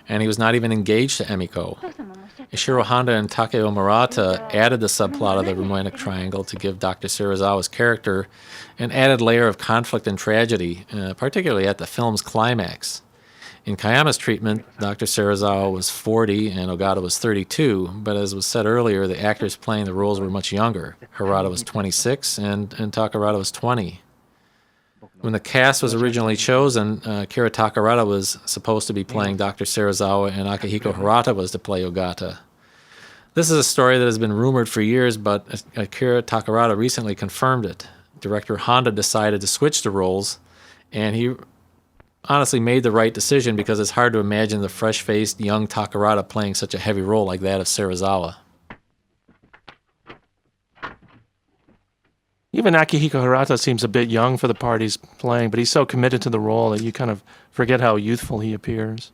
and he was not even engaged to Emiko. Ishiro Honda and Takeo Murata added the subplot of the romantic triangle to give Dr. Serizawa's character an added layer of conflict and tragedy, particularly at the film's climax. In Koyama's treatment, Dr. Serizawa was 40 and Ogata was 32, but as was said earlier, the actors playing the roles were much younger. Hirata was 26 and Takarada was 20. When the cast was originally chosen, Akira Takarada was supposed to be playing Dr. Serizawa and Akihiko Hirata was to play Ogata. This is a story that has been rumored for years, but Akira Takarada recently confirmed it. Director Honda decided to switch the roles, and he honestly made the right decision because it's hard to imagine the fresh-faced young Takarada playing such a heavy role like that of Serizawa. Even Akihiko Hirata seems a bit young for the part he's playing, but he's so committed to the role that you kind of forget how youthful he appears.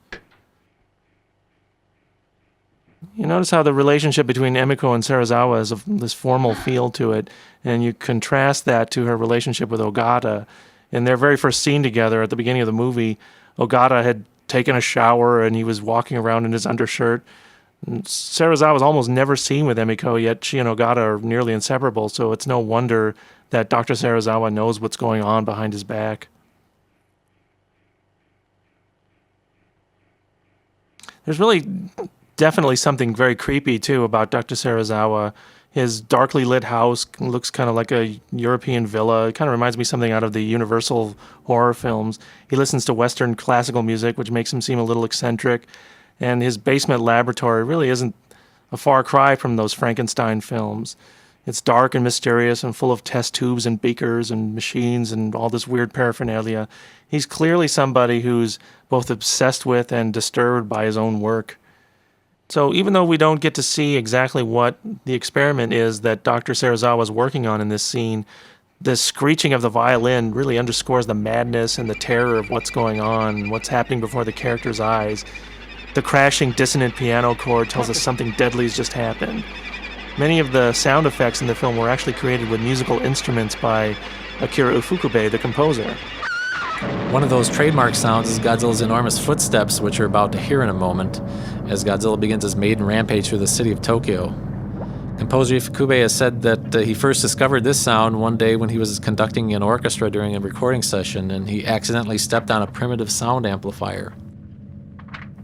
You notice how the relationship between Emiko and Serizawa has this formal feel to it, and you contrast that to her relationship with Ogata. In their very first scene together at the beginning of the movie, Ogata had taken a shower and he was walking around in his undershirt. Serizawa was almost never seen with Emiko, yet she and Ogata are nearly inseparable, so it's no wonder that Dr. Serizawa knows what's going on behind his back. There's really definitely something very creepy, too, about Dr. Serizawa. His darkly lit house looks kind of like a European villa. It kind of reminds me of something out of the Universal horror films. He listens to Western classical music, which makes him seem a little eccentric. And his basement laboratory really isn't a far cry from those Frankenstein films. It's dark and mysterious and full of test tubes and beakers and machines and all this weird paraphernalia. He's clearly somebody who's both obsessed with and disturbed by his own work. So even though we don't get to see exactly what the experiment is that Dr. Serizawa is working on in this scene, the screeching of the violin really underscores the madness and the terror of what's going on, what's happening before the character's eyes. The crashing, dissonant piano chord tells us something deadly has just happened. Many of the sound effects in the film were actually created with musical instruments by Akira Ufukube, the composer. One of those trademark sounds is Godzilla's enormous footsteps, which you're about to hear in a moment, as Godzilla begins his maiden rampage through the city of Tokyo. Composer Ifukube has said that he first discovered this sound one day when he was conducting an orchestra during a recording session, and he accidentally stepped on a primitive sound amplifier.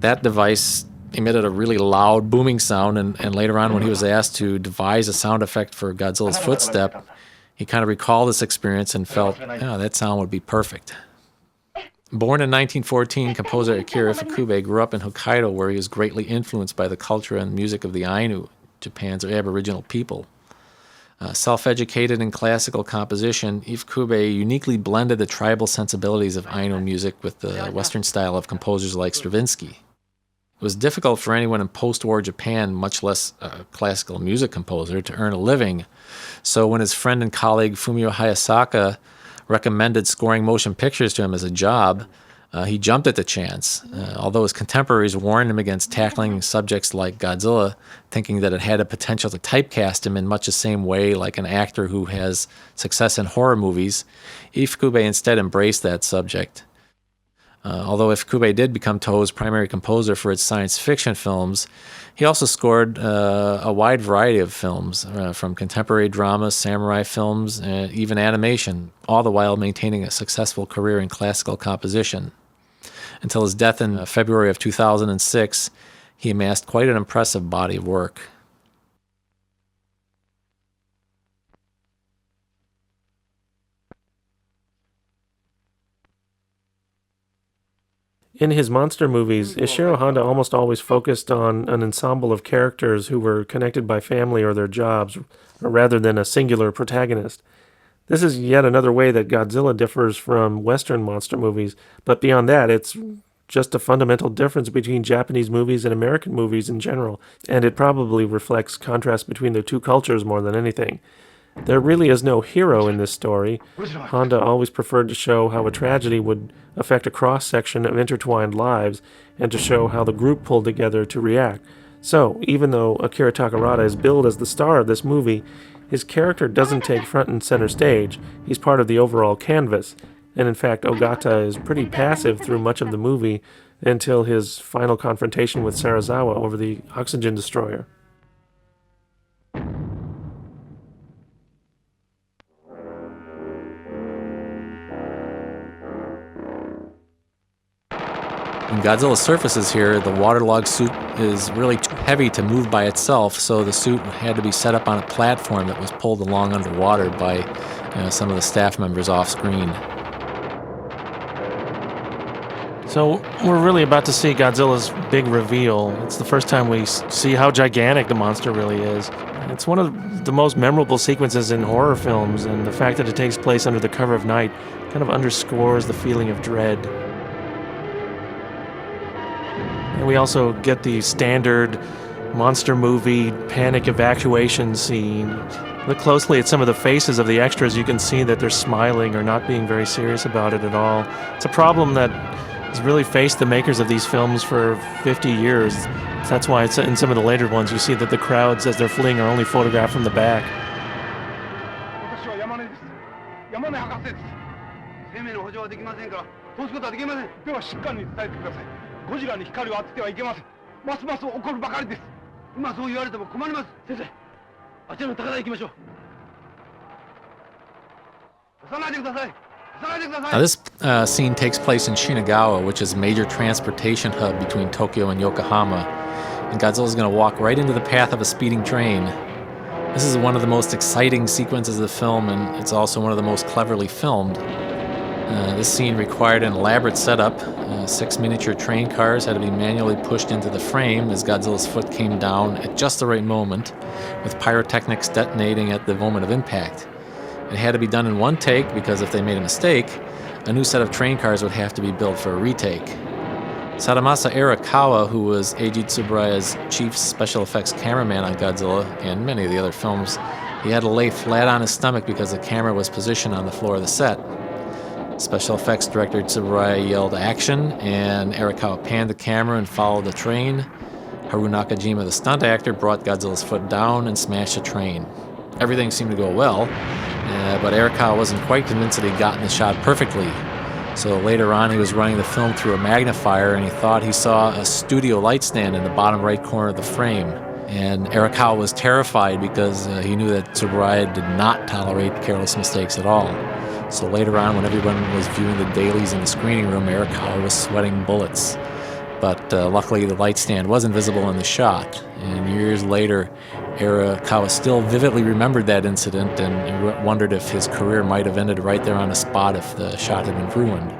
That device emitted a really loud, booming sound, and later on when he was asked to devise a sound effect for Godzilla's footstep, he kind of recalled this experience and felt, that sound would be perfect. Born in 1914, composer Akira Ifukube grew up in Hokkaido, where he was greatly influenced by the culture and music of the Ainu, Japan's Aboriginal people. Self-educated in classical composition, Ifukube uniquely blended the tribal sensibilities of Ainu music with the Western style of composers like Stravinsky. It was difficult for anyone in post-war Japan, much less a classical music composer, to earn a living. So when his friend and colleague Fumio Hayasaka recommended scoring motion pictures to him as a job, he jumped at the chance, although his contemporaries warned him against tackling subjects like Godzilla, thinking that it had a potential to typecast him in much the same way like an actor who has success in horror movies. Ifukube instead embraced that subject. Although Ifukube did become Toho's primary composer for its science fiction films, he also scored a wide variety of films, from contemporary dramas, samurai films, and even animation, all the while maintaining a successful career in classical composition. Until his death in February of 2006, he amassed quite an impressive body of work. In his monster movies, Ishiro Honda almost always focused on an ensemble of characters who were connected by family or their jobs, rather than a singular protagonist. This is yet another way that Godzilla differs from Western monster movies, but beyond that, it's just a fundamental difference between Japanese movies and American movies in general, and it probably reflects contrast between their two cultures more than anything. There really is no hero in this story. Honda always preferred to show how a tragedy would affect a cross-section of intertwined lives, and to show how the group pulled together to react. So, even though Akira Takarada is billed as the star of this movie, his character doesn't take front and center stage. He's part of the overall canvas. And in fact, Ogata is pretty passive through much of the movie until his final confrontation with Serizawa over the oxygen destroyer. When Godzilla surfaces here, the waterlogged suit is really too heavy to move by itself, so the suit had to be set up on a platform that was pulled along underwater by some of the staff members off screen. So we're really about to see Godzilla's big reveal. It's the first time we see how gigantic the monster really is. It's one of the most memorable sequences in horror films, and the fact that it takes place under the cover of night kind of underscores the feeling of dread. And we also get the standard monster movie panic evacuation scene. Look closely at some of the faces of the extras. You can see that they're smiling or not being very serious about it at all. It's a problem that has really faced the makers of these films for 50 years. That's why it's in some of the later ones you see that the crowds, as they're fleeing, are only photographed from the back. Now this scene takes place in Shinagawa, which is a major transportation hub between Tokyo and Yokohama, and Godzilla's going to walk right into the path of a speeding train. This is one of the most exciting sequences of the film, and it's also one of the most cleverly filmed. This scene required an elaborate setup. 6 miniature train cars had to be manually pushed into the frame as Godzilla's foot came down at just the right moment, with pyrotechnics detonating at the moment of impact. It had to be done in one take because if they made a mistake, a new set of train cars would have to be built for a retake. Sadamasa Arakawa, who was Eiji Tsuburaya's chief special effects cameraman on Godzilla and many of the other films, he had to lay flat on his stomach because the camera was positioned on the floor of the set. Special effects director Tsuburaya yelled action, and Arakawa panned the camera and followed the train. Haru Nakajima, the stunt actor, brought Godzilla's foot down and smashed the train. Everything seemed to go well, but Arakawa wasn't quite convinced that he'd gotten the shot perfectly. So later on, he was running the film through a magnifier, and he thought he saw a studio light stand in the bottom right corner of the frame. And Arakawa was terrified because he knew that Tsuburaya did not tolerate careless mistakes at all. So later on, when everyone was viewing the dailies in the screening room, Arakawa was sweating bullets. But luckily, the light stand wasn't visible in the shot. And years later, Arakawa still vividly remembered that incident and wondered if his career might have ended right there on the spot if the shot had been ruined.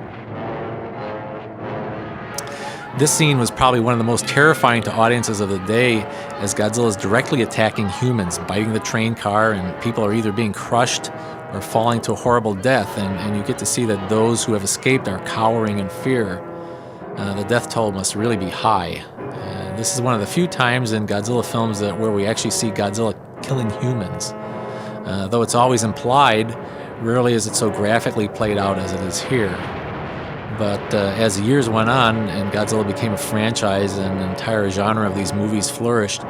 This scene was probably one of the most terrifying to audiences of the day, as Godzilla is directly attacking humans, biting the train car, and people are either being crushed or falling to a horrible death, and you get to see that those who have escaped are cowering in fear. The death toll must really be high. This is one of the few times in Godzilla films where we actually see Godzilla killing humans. Though it's always implied, rarely is it so graphically played out as it is here. But as the years went on and Godzilla became a franchise and an entire genre of these movies flourished,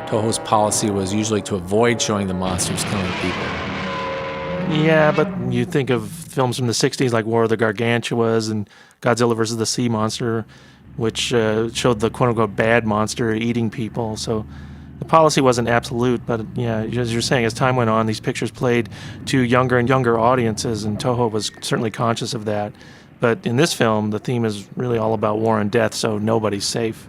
Toho's policy was usually to avoid showing the monsters killing people. Yeah, but you think of films from the 60s like War of the Gargantuas and Godzilla vs. the Sea Monster, which showed the quote-unquote bad monster eating people. So the policy wasn't absolute, but yeah, as you're saying, as time went on, these pictures played to younger and younger audiences, and Toho was certainly conscious of that. But in this film, the theme is really all about war and death, so nobody's safe.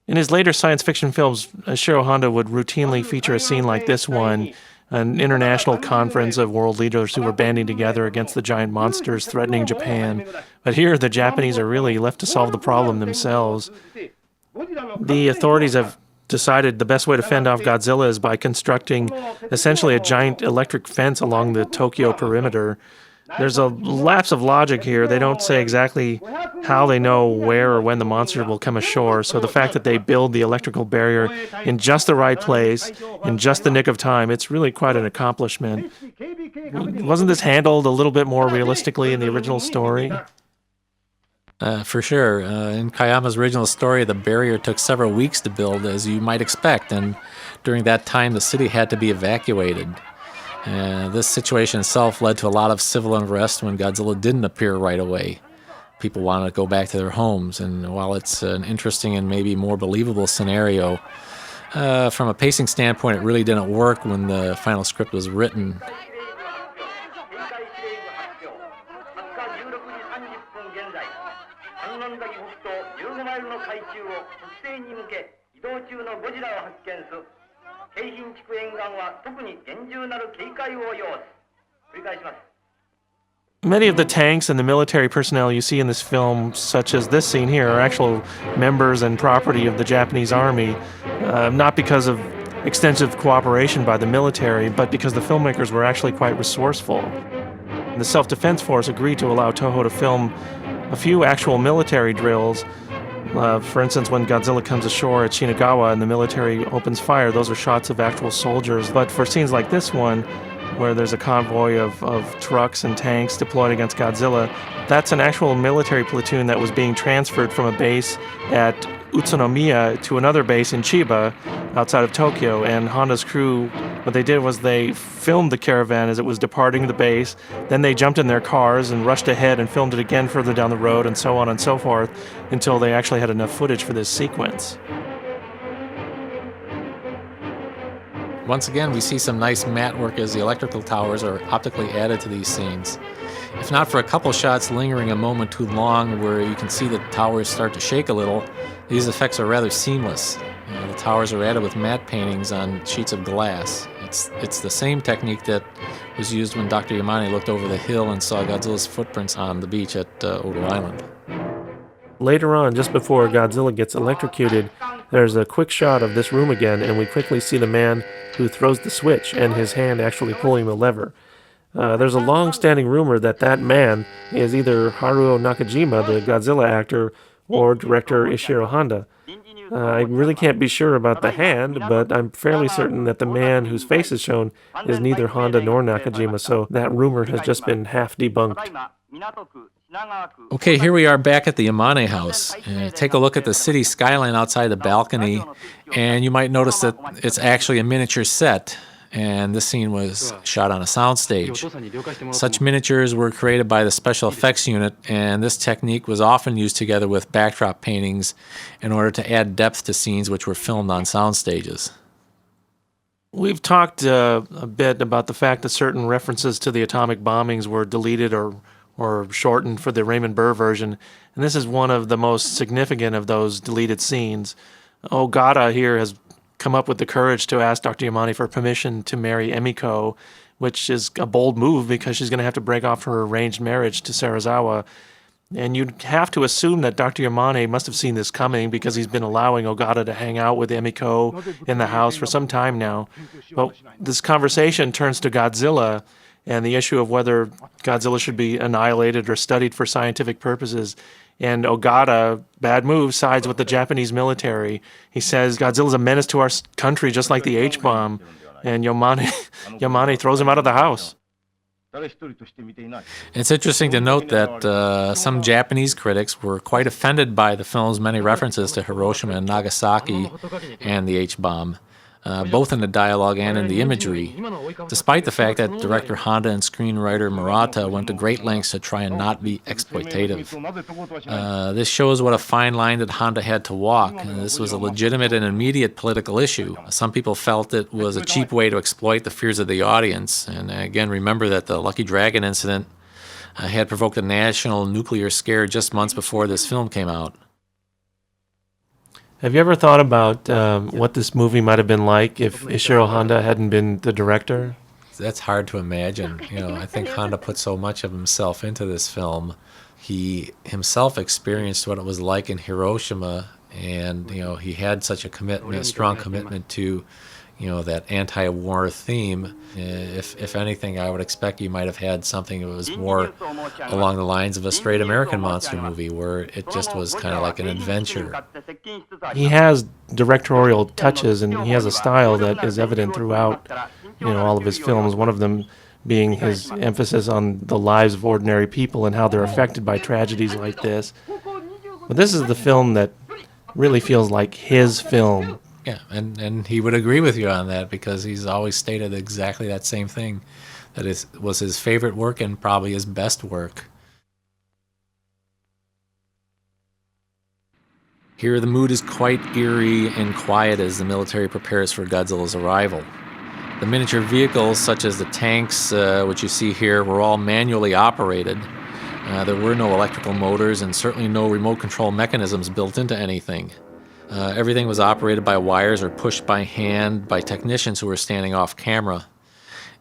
In his later science fiction films, Ishiro Honda would routinely feature a scene like this one, an international conference of world leaders who were banding together against the giant monsters threatening Japan. But here, the Japanese are really left to solve the problem themselves. The authorities have decided the best way to fend off Godzilla is by constructing essentially a giant electric fence along the Tokyo perimeter. There's a lapse of logic here. They don't say exactly how they know where or when the monster will come ashore, so the fact that they build the electrical barrier in just the right place, in just the nick of time, it's really quite an accomplishment. Wasn't this handled a little bit more realistically in the original story? For sure. In Kayama's original story, the barrier took several weeks to build, as you might expect, and during that time the city had to be evacuated. This situation itself led to a lot of civil unrest when Godzilla didn't appear right away. People wanted to go back to their homes, and while it's an interesting and maybe more believable scenario, from a pacing standpoint, it really didn't work when the final script was written. Many of the tanks and the military personnel you see in this film, such as this scene here, are actual members and property of the Japanese army, not because of extensive cooperation by the military, but because the filmmakers were actually quite resourceful. The self-defense force agreed to allow Toho to film a few actual military drills. For instance, when Godzilla comes ashore at Shinagawa and the military opens fire, those are shots of actual soldiers. But for scenes like this one, where there's a convoy of trucks and tanks deployed against Godzilla, that's an actual military platoon that was being transferred from a base at Utsunomiya to another base in Chiba, outside of Tokyo. And Honda's crew, what they did was they filmed the caravan as it was departing the base, then they jumped in their cars and rushed ahead and filmed it again further down the road, and so on and so forth, until they actually had enough footage for this sequence. Once again, we see some nice matte work as the electrical towers are optically added to these scenes. If not for a couple shots lingering a moment too long where you can see the towers start to shake a little, these effects are rather seamless. The towers are added with matte paintings on sheets of glass. It's the same technique that was used when Dr. Yamane looked over the hill and saw Godzilla's footprints on the beach at Odo Island. Later on, just before Godzilla gets electrocuted, there's a quick shot of this room again, and we quickly see the man who throws the switch and his hand actually pulling the lever. There's a long-standing rumor that that man is either Haruo Nakajima, the Godzilla actor, or director Ishiro Honda. I really can't be sure about the hand, but I'm fairly certain that the man whose face is shown is neither Honda nor Nakajima, so that rumor has just been half debunked. Okay, here we are back at the Yamane house. Take a look at the city skyline outside the balcony, and you might notice that it's actually a miniature set, and this scene was shot on a soundstage. Such miniatures were created by the special effects unit, and this technique was often used together with backdrop paintings in order to add depth to scenes which were filmed on sound stages. We've talked a bit about the fact that certain references to the atomic bombings were deleted or shortened for the Raymond Burr version, and this is one of the most significant of those deleted scenes. Ogata here has come up with the courage to ask Dr. Yamane for permission to marry Emiko, which is a bold move because she's going to have to break off her arranged marriage to Serizawa. And you'd have to assume that Dr. Yamane must have seen this coming because he's been allowing Ogata to hang out with Emiko in the house for some time now. But this conversation turns to Godzilla and the issue of whether Godzilla should be annihilated or studied for scientific purposes. And Ogata, bad move, sides with the Japanese military. He says Godzilla's a menace to our country just like the H-bomb. And Yamane throws him out of the house. It's interesting to note that some Japanese critics were quite offended by the film's many references to Hiroshima and Nagasaki and the H-bomb. Both in the dialogue and in the imagery, despite the fact that director Honda and screenwriter Murata went to great lengths to try and not be exploitative. This shows what a fine line that Honda had to walk. This was a legitimate and immediate political issue. Some people felt it was a cheap way to exploit the fears of the audience. And again, remember that the Lucky Dragon incident had provoked a national nuclear scare just months before this film came out. Have you ever thought about what this movie might have been like if Ishiro Honda hadn't been the director? That's hard to imagine. I think Honda put so much of himself into this film. He himself experienced what it was like in Hiroshima, and he had such a commitment, a strong commitment to that anti-war theme. If anything, I would expect you might have had something that was more along the lines of a straight American monster movie, where it just was kind of like an adventure. He has directorial touches, and he has a style that is evident throughout, all of his films. One of them being his emphasis on the lives of ordinary people and how they're affected by tragedies like this. But this is the film that really feels like his film. Yeah, and he would agree with you on that because he's always stated exactly that same thing, that it was his favorite work and probably his best work. Here the mood is quite eerie and quiet as the military prepares for Godzilla's arrival. The miniature vehicles, such as the tanks, which you see here, were all manually operated. There were no electrical motors and certainly no remote control mechanisms built into anything. Everything was operated by wires or pushed by hand by technicians who were standing off camera.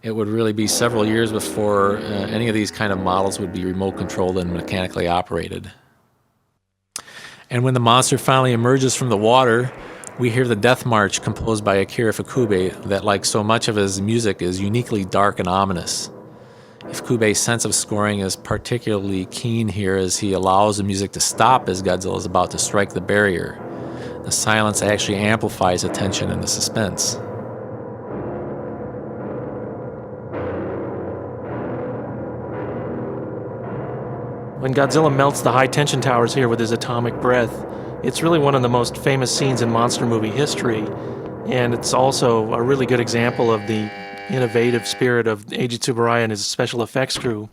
it would really be several years before any of these kind of models would be remote controlled and mechanically operated. And when the monster finally emerges from the water, we hear the death march composed by Akira Ifukube that, like so much of his music, is uniquely dark and ominous. Ifukube's sense of scoring is particularly keen here as he allows the music to stop as Godzilla is about to strike the barrier. The silence actually amplifies the tension and the suspense. When Godzilla melts the high-tension towers here with his atomic breath, it's really one of the most famous scenes in monster movie history, and it's also a really good example of the innovative spirit of Eiji Tsuburaya and his special effects crew.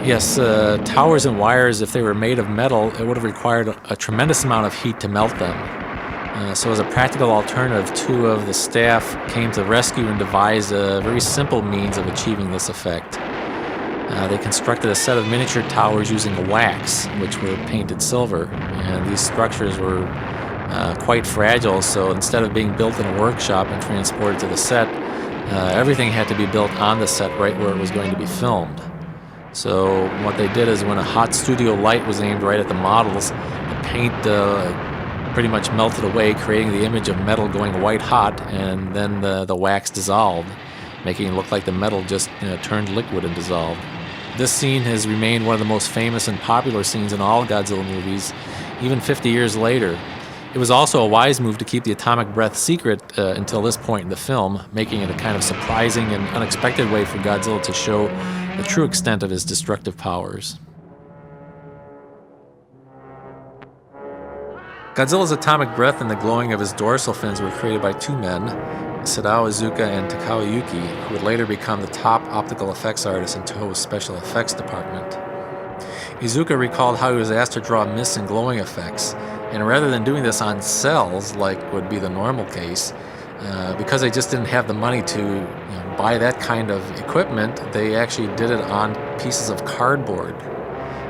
Yes, towers and wires, if they were made of metal, it would have required a tremendous amount of heat to melt them. So as a practical alternative, two of the staff came to the rescue and devised a very simple means of achieving this effect. They constructed a set of miniature towers using wax, which were painted silver, and these structures were quite fragile, so instead of being built in a workshop and transported to the set, everything had to be built on the set right where it was going to be filmed. So what they did is when a hot studio light was aimed right at the models, the paint pretty much melted away, creating the image of metal going white hot, and then the wax dissolved, making it look like the metal just turned liquid and dissolved. This scene has remained one of the most famous and popular scenes in all Godzilla movies, even 50 years later. It was also a wise move to keep the atomic breath secret until this point in the film, making it a kind of surprising and unexpected way for Godzilla to show the true extent of his destructive powers. Godzilla's atomic breath and the glowing of his dorsal fins were created by two men, Sadao Iizuka and Takao Yuki, who would later become the top optical effects artists in Toho's special effects department. Iizuka recalled how he was asked to draw mist and glowing effects, and rather than doing this on cells like would be the normal case, because they just didn't have the money to buy that kind of equipment, they actually did it on pieces of cardboard.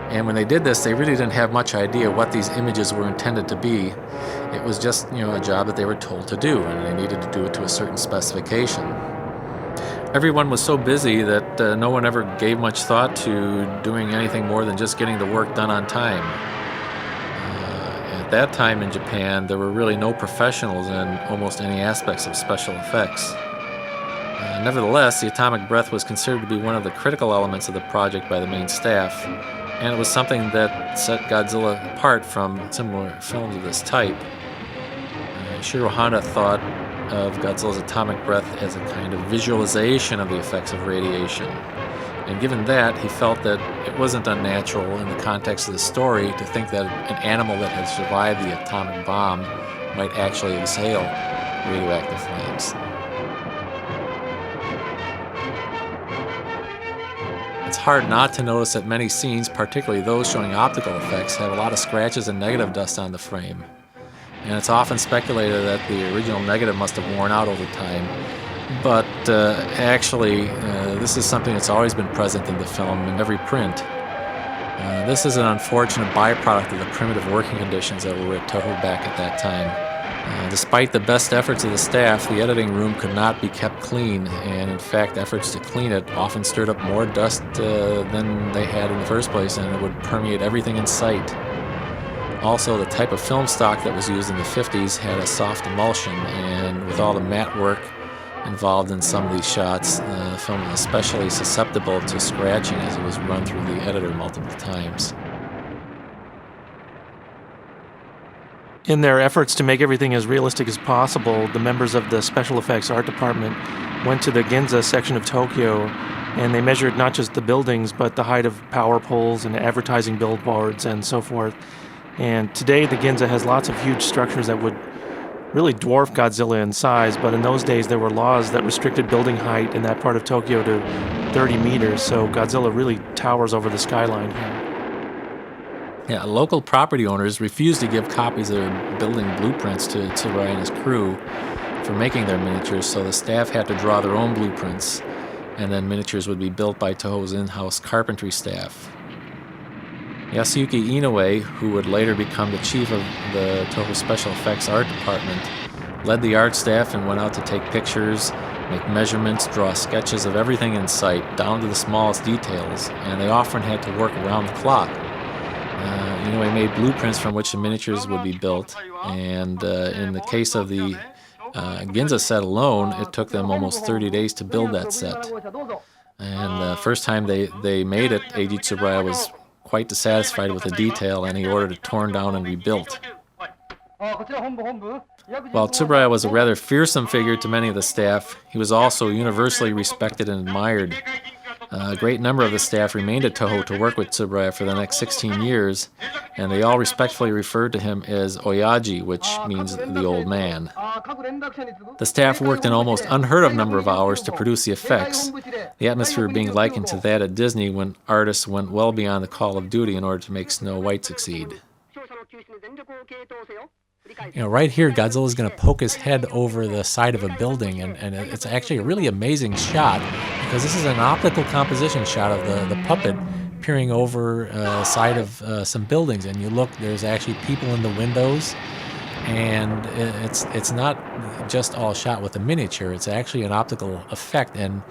And when they did this, they really didn't have much idea what these images were intended to be. It was just, a job that they were told to do, and they needed to do it to a certain specification. Everyone was so busy that no one ever gave much thought to doing anything more than just getting the work done on time. At that time in Japan, there were really no professionals in almost any aspects of special effects. Nevertheless, the atomic breath was considered to be one of the critical elements of the project by the main staff, and it was something that set Godzilla apart from similar films of this type. Ishiro Honda thought of Godzilla's atomic breath as a kind of visualization of the effects of radiation. And given that, he felt that it wasn't unnatural in the context of the story to think that an animal that had survived the atomic bomb might actually exhale radioactive flames. It's hard not to notice that many scenes, particularly those showing optical effects, have a lot of scratches and negative dust on the frame. And it's often speculated that the original negative must have worn out over time. But actually, this is something that's always been present in the film in every print. This is an unfortunate byproduct of the primitive working conditions that were at Toho back at that time. Despite the best efforts of the staff, the editing room could not be kept clean, and in fact, efforts to clean it often stirred up more dust than they had in the first place, and it would permeate everything in sight. Also, the type of film stock that was used in the 50s had a soft emulsion, and with all the matte work involved in some of these shots, the film was especially susceptible to scratching as it was run through the editor multiple times. In their efforts to make everything as realistic as possible, the members of the special effects art department went to the Ginza section of Tokyo, and they measured not just the buildings, but the height of power poles and advertising billboards and so forth. And today, the Ginza has lots of huge structures that would really dwarf Godzilla in size, but in those days, there were laws that restricted building height in that part of Tokyo to 30 meters, so Godzilla really towers over the skyline here. Yeah, local property owners refused to give copies of their building blueprints to Tsuburaya and his crew for making their miniatures, so the staff had to draw their own blueprints, and then miniatures would be built by Toho's in-house carpentry staff. Yasuyuki Inoue, who would later become the chief of the Toho Special Effects Art Department, led the art staff and went out to take pictures make measurements, draw sketches of everything in sight, down to the smallest details, and they often had to work around the clock. He made blueprints from which the miniatures would be built, and in the case of the Ginza set alone, it took them almost 30 days to build that set. And the first time they made it, Eiji Tsuburaya was quite dissatisfied with the detail, and he ordered it torn down and rebuilt. While Tsuburaya was a rather fearsome figure to many of the staff, he was also universally respected and admired. A great number of the staff remained at Toho to work with Tsuburaya for the next 16 years, and they all respectfully referred to him as Oyaji, which means the old man. The staff worked an almost unheard of number of hours to produce the effects, the atmosphere being likened to that at Disney when artists went well beyond the call of duty in order to make Snow White succeed. Right here, Godzilla is going to poke his head over the side of a building, and it's actually a really amazing shot because this is an optical composition shot of the puppet peering over the side of some buildings, and you look, there's actually people in the windows, and it's not just all shot with a miniature, it's actually an optical effect, and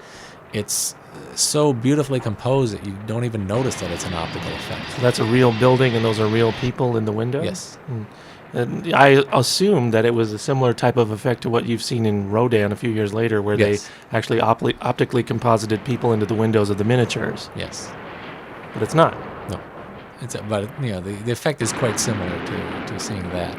it's so beautifully composed that you don't even notice that it's an optical effect. So that's a real building and those are real people in the windows? Yes. And I assume that it was a similar type of effect to what you've seen in Rodan a few years later, where Yes. they actually optically composited people into the windows of the miniatures. Yes. But it's not. No. But the effect is quite similar to seeing that.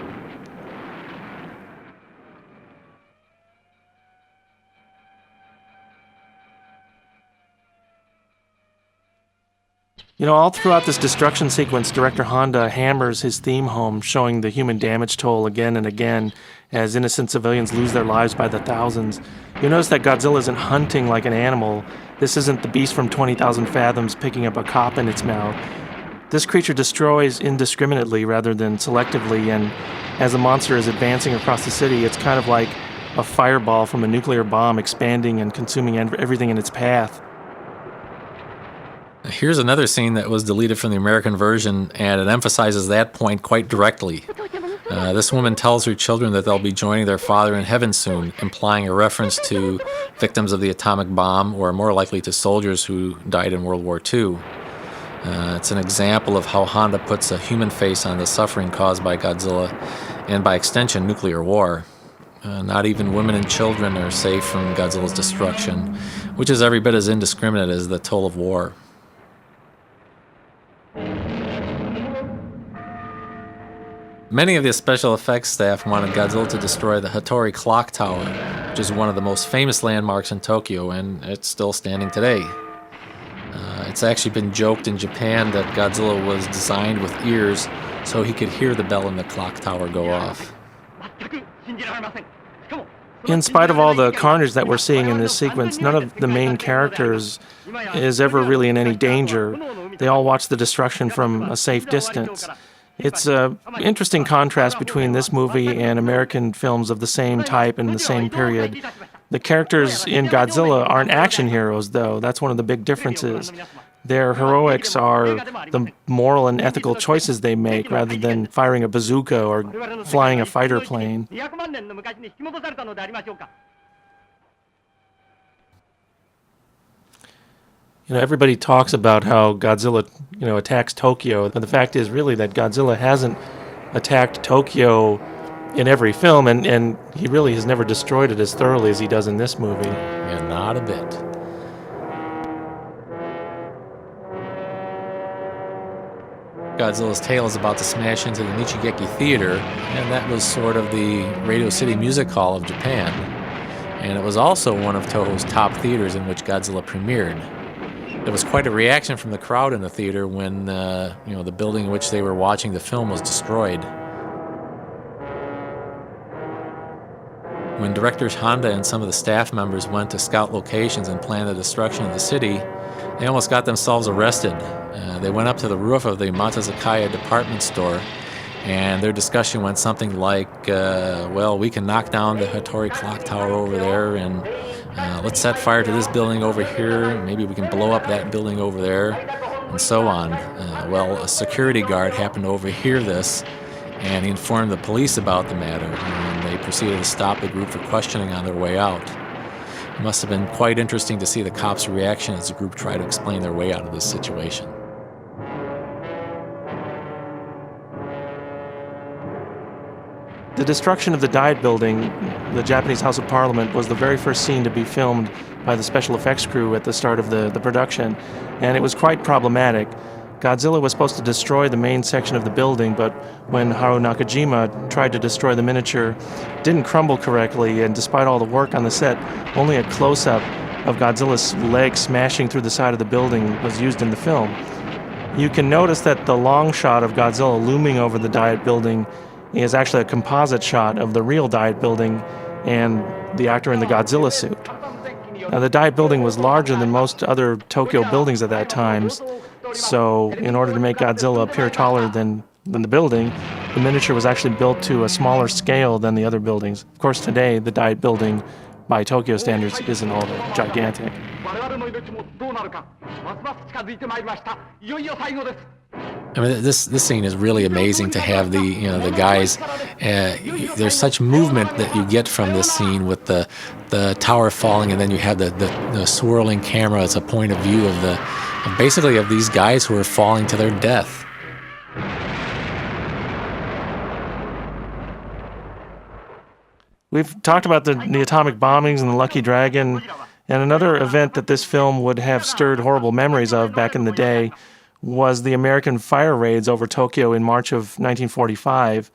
All throughout this destruction sequence, director Honda hammers his theme home, showing the human damage toll again and again as innocent civilians lose their lives by the thousands. You notice that Godzilla isn't hunting like an animal. This isn't the beast from 20,000 Fathoms picking up a cop in its mouth. This creature destroys indiscriminately rather than selectively, and as the monster is advancing across the city, it's kind of like a fireball from a nuclear bomb expanding and consuming everything in its path. Here's another scene that was deleted from the American version, and it emphasizes that point quite directly. This woman tells her children that they'll be joining their father in heaven soon, implying a reference to victims of the atomic bomb, or more likely to soldiers who died in World War II. It's an example of how Honda puts a human face on the suffering caused by Godzilla, and by extension, nuclear war. Not even women and children are safe from Godzilla's destruction, which is every bit as indiscriminate as the toll of war. Many of the special effects staff wanted Godzilla to destroy the Hattori Clock Tower, which is one of the most famous landmarks in Tokyo, and it's still standing today. It's actually been joked in Japan that Godzilla was designed with ears so he could hear the bell in the clock tower go off. In spite of all the carnage that we're seeing in this sequence, none of the main characters is ever really in any danger. They all watch the destruction from a safe distance. It's an interesting contrast between this movie and American films of the same type in the same period. The characters in Godzilla aren't action heroes, though. That's one of the big differences. Their heroics are the moral and ethical choices they make, rather than firing a bazooka or flying a fighter plane. Everybody talks about how Godzilla, attacks Tokyo, but the fact is really that Godzilla hasn't attacked Tokyo in every film, and he really has never destroyed it as thoroughly as he does in this movie. Yeah, not a bit. Godzilla's tail is about to smash into the Nichigeki Theater, and that was sort of the Radio City Music Hall of Japan. And it was also one of Toho's top theaters in which Godzilla premiered. There was quite a reaction from the crowd in the theater when, the building in which they were watching the film was destroyed. When directors Honda and some of the staff members went to scout locations and plan the destruction of the city, they almost got themselves arrested. They went up to the roof of the Matazakaya department store, and their discussion went something like, we can knock down the Hattori clock tower over there, and let's set fire to this building over here, maybe we can blow up that building over there, and so on. A security guard happened to overhear this, and he informed the police about the matter, and they proceeded to stop the group for questioning on their way out. It must have been quite interesting to see the cops' reaction as the group tried to explain their way out of this situation. The destruction of the Diet Building, the Japanese House of Parliament, was the very first scene to be filmed by the special effects crew at the start of the production, and it was quite problematic. Godzilla was supposed to destroy the main section of the building, but when Haruo Nakajima tried to destroy the miniature, it didn't crumble correctly, and despite all the work on the set, only a close-up of Godzilla's leg smashing through the side of the building was used in the film. You can notice that the long shot of Godzilla looming over the Diet Building is actually a composite shot of the real Diet Building and the actor in the Godzilla suit. Now, the Diet Building was larger than most other Tokyo buildings at that time, so in order to make Godzilla appear taller than the building, the miniature was actually built to a smaller scale than the other buildings. Of course, today, the Diet Building, by Tokyo standards, isn't all that gigantic. I mean, this scene is really amazing to have the guys. There's such movement that you get from this scene with the tower falling, and then you have the swirling camera as a point of view of basically of these guys who are falling to their death. We've talked about the atomic bombings and the Lucky Dragon, and another event that this film would have stirred horrible memories of back in the day was the American fire raids over Tokyo in March of 1945.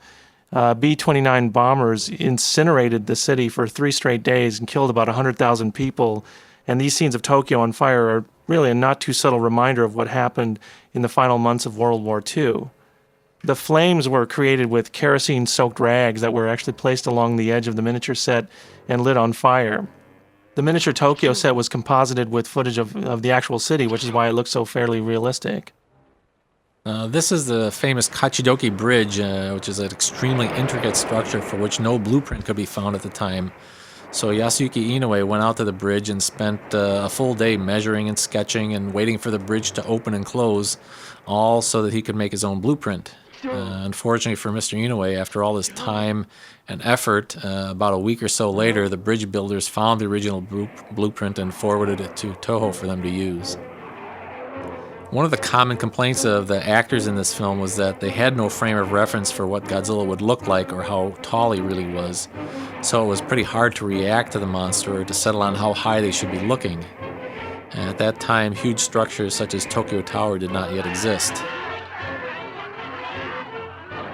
B-29 bombers incinerated the city for 3 straight days and killed about 100,000 people. And these scenes of Tokyo on fire are really a not too subtle reminder of what happened in the final months of World War II. The flames were created with kerosene-soaked rags that were actually placed along the edge of the miniature set and lit on fire. The miniature Tokyo set was composited with footage of the actual city, which is why it looks so fairly realistic. This is the famous Kachidoki Bridge, which is an extremely intricate structure for which no blueprint could be found at the time. So Yasuyuki Inoue went out to the bridge and spent a full day measuring and sketching and waiting for the bridge to open and close, all so that he could make his own blueprint. Unfortunately for Mr. Inoue, after all this time and effort, about a week or so later, the bridge builders found the original blueprint and forwarded it to Toho for them to use. One of the common complaints of the actors in this film was that they had no frame of reference for what Godzilla would look like or how tall he really was, so it was pretty hard to react to the monster or to settle on how high they should be looking. And at that time, huge structures such as Tokyo Tower did not yet exist.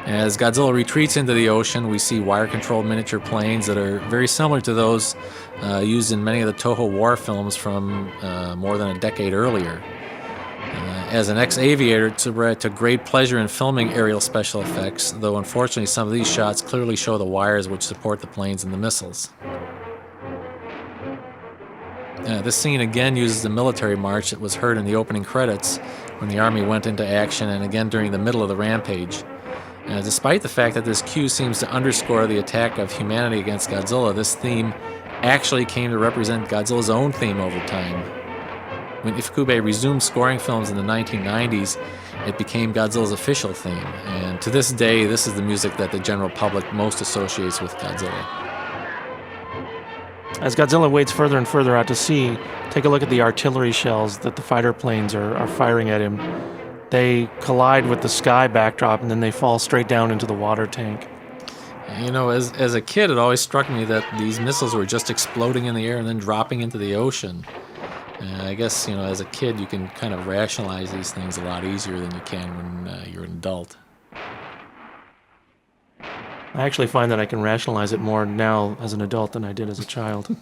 As Godzilla retreats into the ocean, we see wire-controlled miniature planes that are very similar to those used in many of the Toho war films from more than a decade earlier. As an ex-aviator, Tsuburaya took great pleasure in filming aerial special effects, though unfortunately some of these shots clearly show the wires which support the planes and the missiles. This scene again uses the military march that was heard in the opening credits when the army went into action and again during the middle of the rampage. Despite the fact that this cue seems to underscore the attack of humanity against Godzilla, this theme actually came to represent Godzilla's own theme over time. When Ifukube resumed scoring films in the 1990s, it became Godzilla's official theme, and to this day, this is the music that the general public most associates with Godzilla. As Godzilla wades further and further out to sea, take a look at the artillery shells that the fighter planes are firing at him. They collide with the sky backdrop, and then they fall straight down into the water tank. You know, as a kid, it always struck me that these missiles were just exploding in the air and then dropping into the ocean. I guess, you know, as a kid, you can kind of rationalize these things a lot easier than you can when you're an adult. I actually find that I can rationalize it more now as an adult than I did as a child.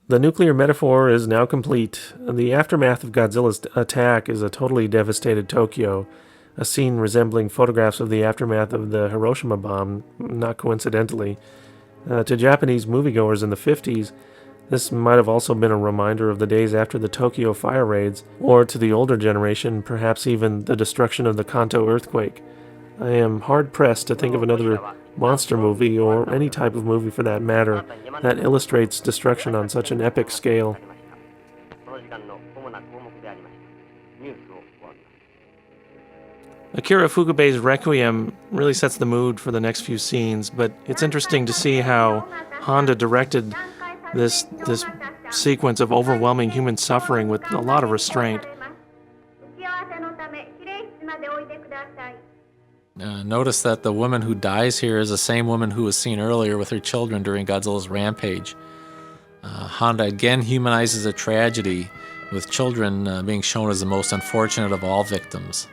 The nuclear metaphor is now complete. The aftermath of Godzilla's attack is a totally devastated Tokyo, a scene resembling photographs of the aftermath of the Hiroshima bomb, not coincidentally. To Japanese moviegoers in the 50s, this might have also been a reminder of the days after the Tokyo fire raids, or to the older generation, perhaps even the destruction of the Kanto earthquake. I am hard-pressed to think of another monster movie, or any type of movie for that matter, that illustrates destruction on such an epic scale. Akira Ifukube's Requiem really sets the mood for the next few scenes, but it's interesting to see how Honda directed this sequence of overwhelming human suffering with a lot of restraint. Notice that the woman who dies here is the same woman who was seen earlier with her children during Godzilla's rampage. Honda again humanizes a tragedy, with children being shown as the most unfortunate of all victims.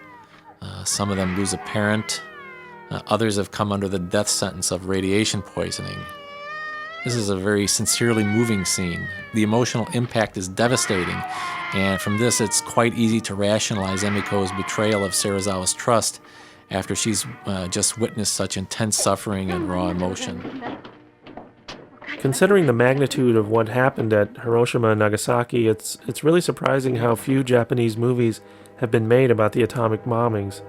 Some of them lose a parent. Others have come under the death sentence of radiation poisoning. This is a very sincerely moving scene. The emotional impact is devastating, and from this it's quite easy to rationalize Emiko's betrayal of Serizawa's trust after she's just witnessed such intense suffering and raw emotion. Considering the magnitude of what happened at Hiroshima and Nagasaki, it's really surprising how few Japanese movies have been made about the atomic bombings.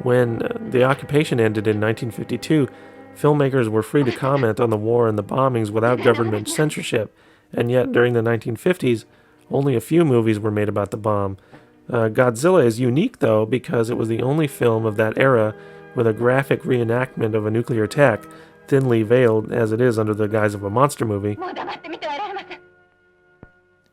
When the occupation ended in 1952, filmmakers were free to comment on the war and the bombings without government censorship, and yet during the 1950s, only a few movies were made about the bomb. Godzilla is unique, though, because it was the only film of that era with a graphic reenactment of a nuclear attack, thinly veiled as it is under the guise of a monster movie.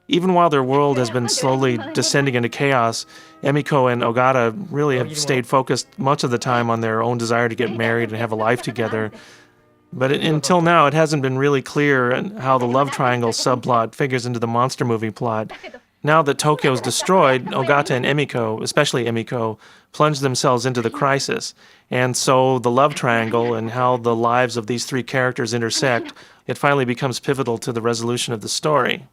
Even while their world has been slowly descending into chaos, Emiko and Ogata really have stayed focused much of the time on their own desire to get married and have a life together. But until now, it hasn't been really clear how the love triangle subplot figures into the monster movie plot. Now that Tokyo is destroyed, Ogata and Emiko, especially Emiko, plunge themselves into the crisis. And so the love triangle and how the lives of these three characters intersect, it finally becomes pivotal to the resolution of the story.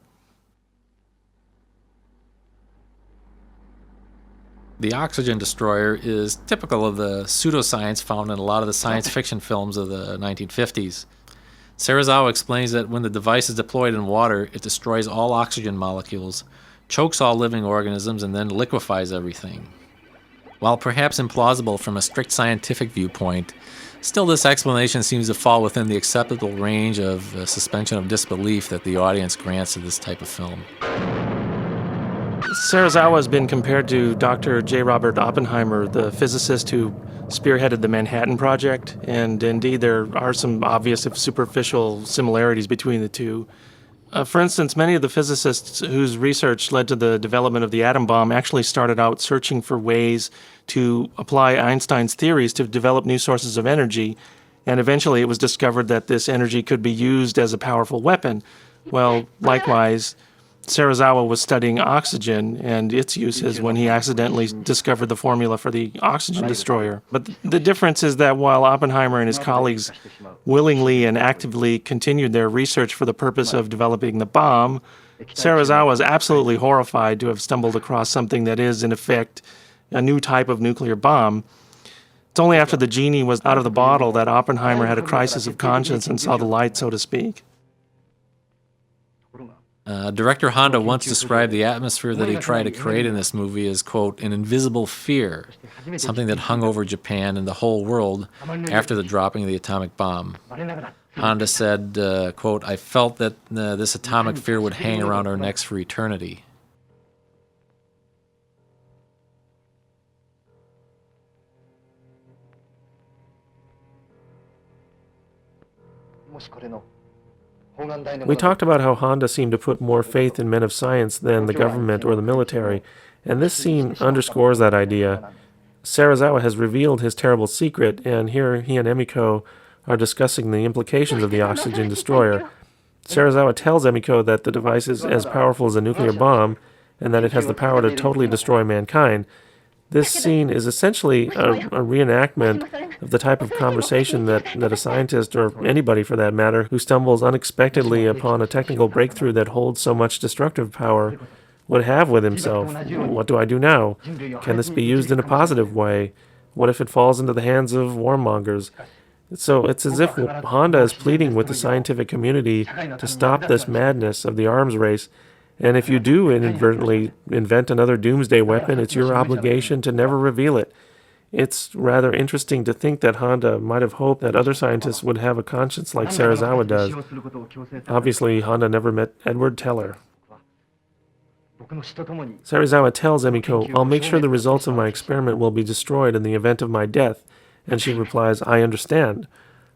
The oxygen destroyer is typical of the pseudoscience found in a lot of the science fiction films of the 1950s. Serizawa explains that when the device is deployed in water, it destroys all oxygen molecules, chokes all living organisms, and then liquefies everything. While perhaps implausible from a strict scientific viewpoint, still this explanation seems to fall within the acceptable range of suspension of disbelief that the audience grants to this type of film. Serizawa has been compared to Dr. J. Robert Oppenheimer, the physicist who spearheaded the Manhattan Project, and indeed there are some obvious, if superficial, similarities between the two. For instance, many of the physicists whose research led to the development of the atom bomb actually started out searching for ways to apply Einstein's theories to develop new sources of energy, and eventually it was discovered that this energy could be used as a powerful weapon. Well, likewise, Serizawa was studying oxygen and its uses when he accidentally discovered the formula for the oxygen destroyer. But the difference is that while Oppenheimer and his colleagues willingly and actively continued their research for the purpose of developing the bomb, Serizawa is absolutely horrified to have stumbled across something that is, in effect, a new type of nuclear bomb. It's only after the genie was out of the bottle that Oppenheimer had a crisis of conscience and saw the light, so to speak. Director Honda once described the atmosphere that he tried to create in this movie as, quote, an invisible fear, something that hung over Japan and the whole world after the dropping of the atomic bomb. Honda said, quote, I felt that this atomic fear would hang around our necks for eternity. We talked about how Honda seemed to put more faith in men of science than the government or the military, and this scene underscores that idea. Serizawa has revealed his terrible secret, and here he and Emiko are discussing the implications of the oxygen destroyer. Serizawa tells Emiko that the device is as powerful as a nuclear bomb, and that it has the power to totally destroy mankind. This scene is essentially a reenactment of the type of conversation that a scientist, or anybody for that matter, who stumbles unexpectedly upon a technical breakthrough that holds so much destructive power, would have with himself. What do I do now? Can this be used in a positive way? What if it falls into the hands of warmongers? So it's as if Honda is pleading with the scientific community to stop this madness of the arms race. And if you do inadvertently invent another doomsday weapon, it's your obligation to never reveal it. It's rather interesting to think that Honda might have hoped that other scientists would have a conscience like Serizawa does. Obviously, Honda never met Edward Teller. Serizawa tells Emiko, "I'll make sure the results of my experiment will be destroyed in the event of my death," and she replies, "I understand."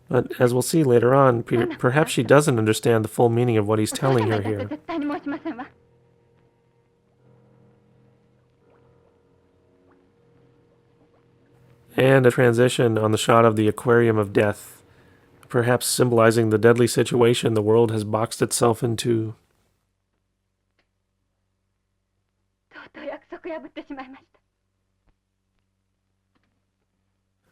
But as we'll see later on, perhaps she doesn't understand the full meaning of what he's telling her here. And a transition on the shot of the aquarium of death, perhaps symbolizing the deadly situation the world has boxed itself into.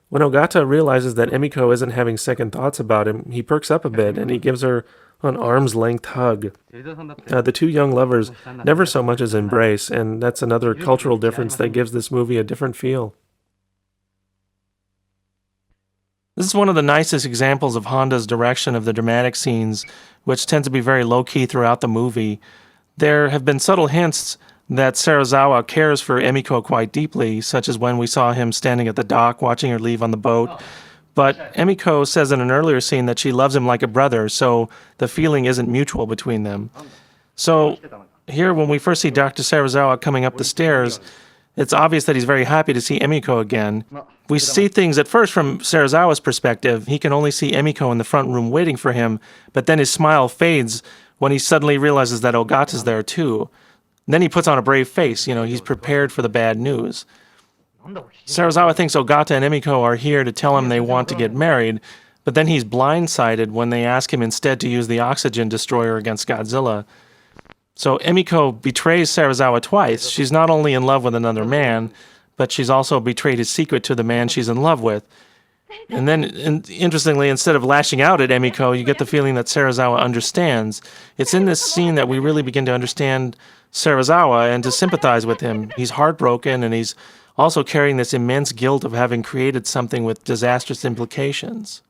When Ogata realizes that Emiko isn't having second thoughts about him, he perks up a bit and he gives her an arm's-length hug. The two young lovers never so much as embrace, and that's another cultural difference that gives this movie a different feel. This is one of the nicest examples of Honda's direction of the dramatic scenes, which tend to be very low-key throughout the movie. There have been subtle hints that Serizawa cares for Emiko quite deeply, such as when we saw him standing at the dock watching her leave on the boat. But Emiko says in an earlier scene that she loves him like a brother, so the feeling isn't mutual between them. So here, when we first see Dr. Serizawa coming up the stairs, it's obvious that he's very happy to see Emiko again. We see things at first from Serizawa's perspective. He can only see Emiko in the front room waiting for him, but then his smile fades when he suddenly realizes that Ogata's there too. And then he puts on a brave face, he's prepared for the bad news. Serizawa thinks Ogata and Emiko are here to tell him they want to get married, but then he's blindsided when they ask him instead to use the oxygen destroyer against Godzilla. So Emiko betrays Serizawa twice. She's not only in love with another man, but she's also betrayed his secret to the man she's in love with. And then, interestingly, instead of lashing out at Emiko, you get the feeling that Serizawa understands. It's in this scene that we really begin to understand Serizawa and to sympathize with him. He's heartbroken, and he's also carrying this immense guilt of having created something with disastrous implications.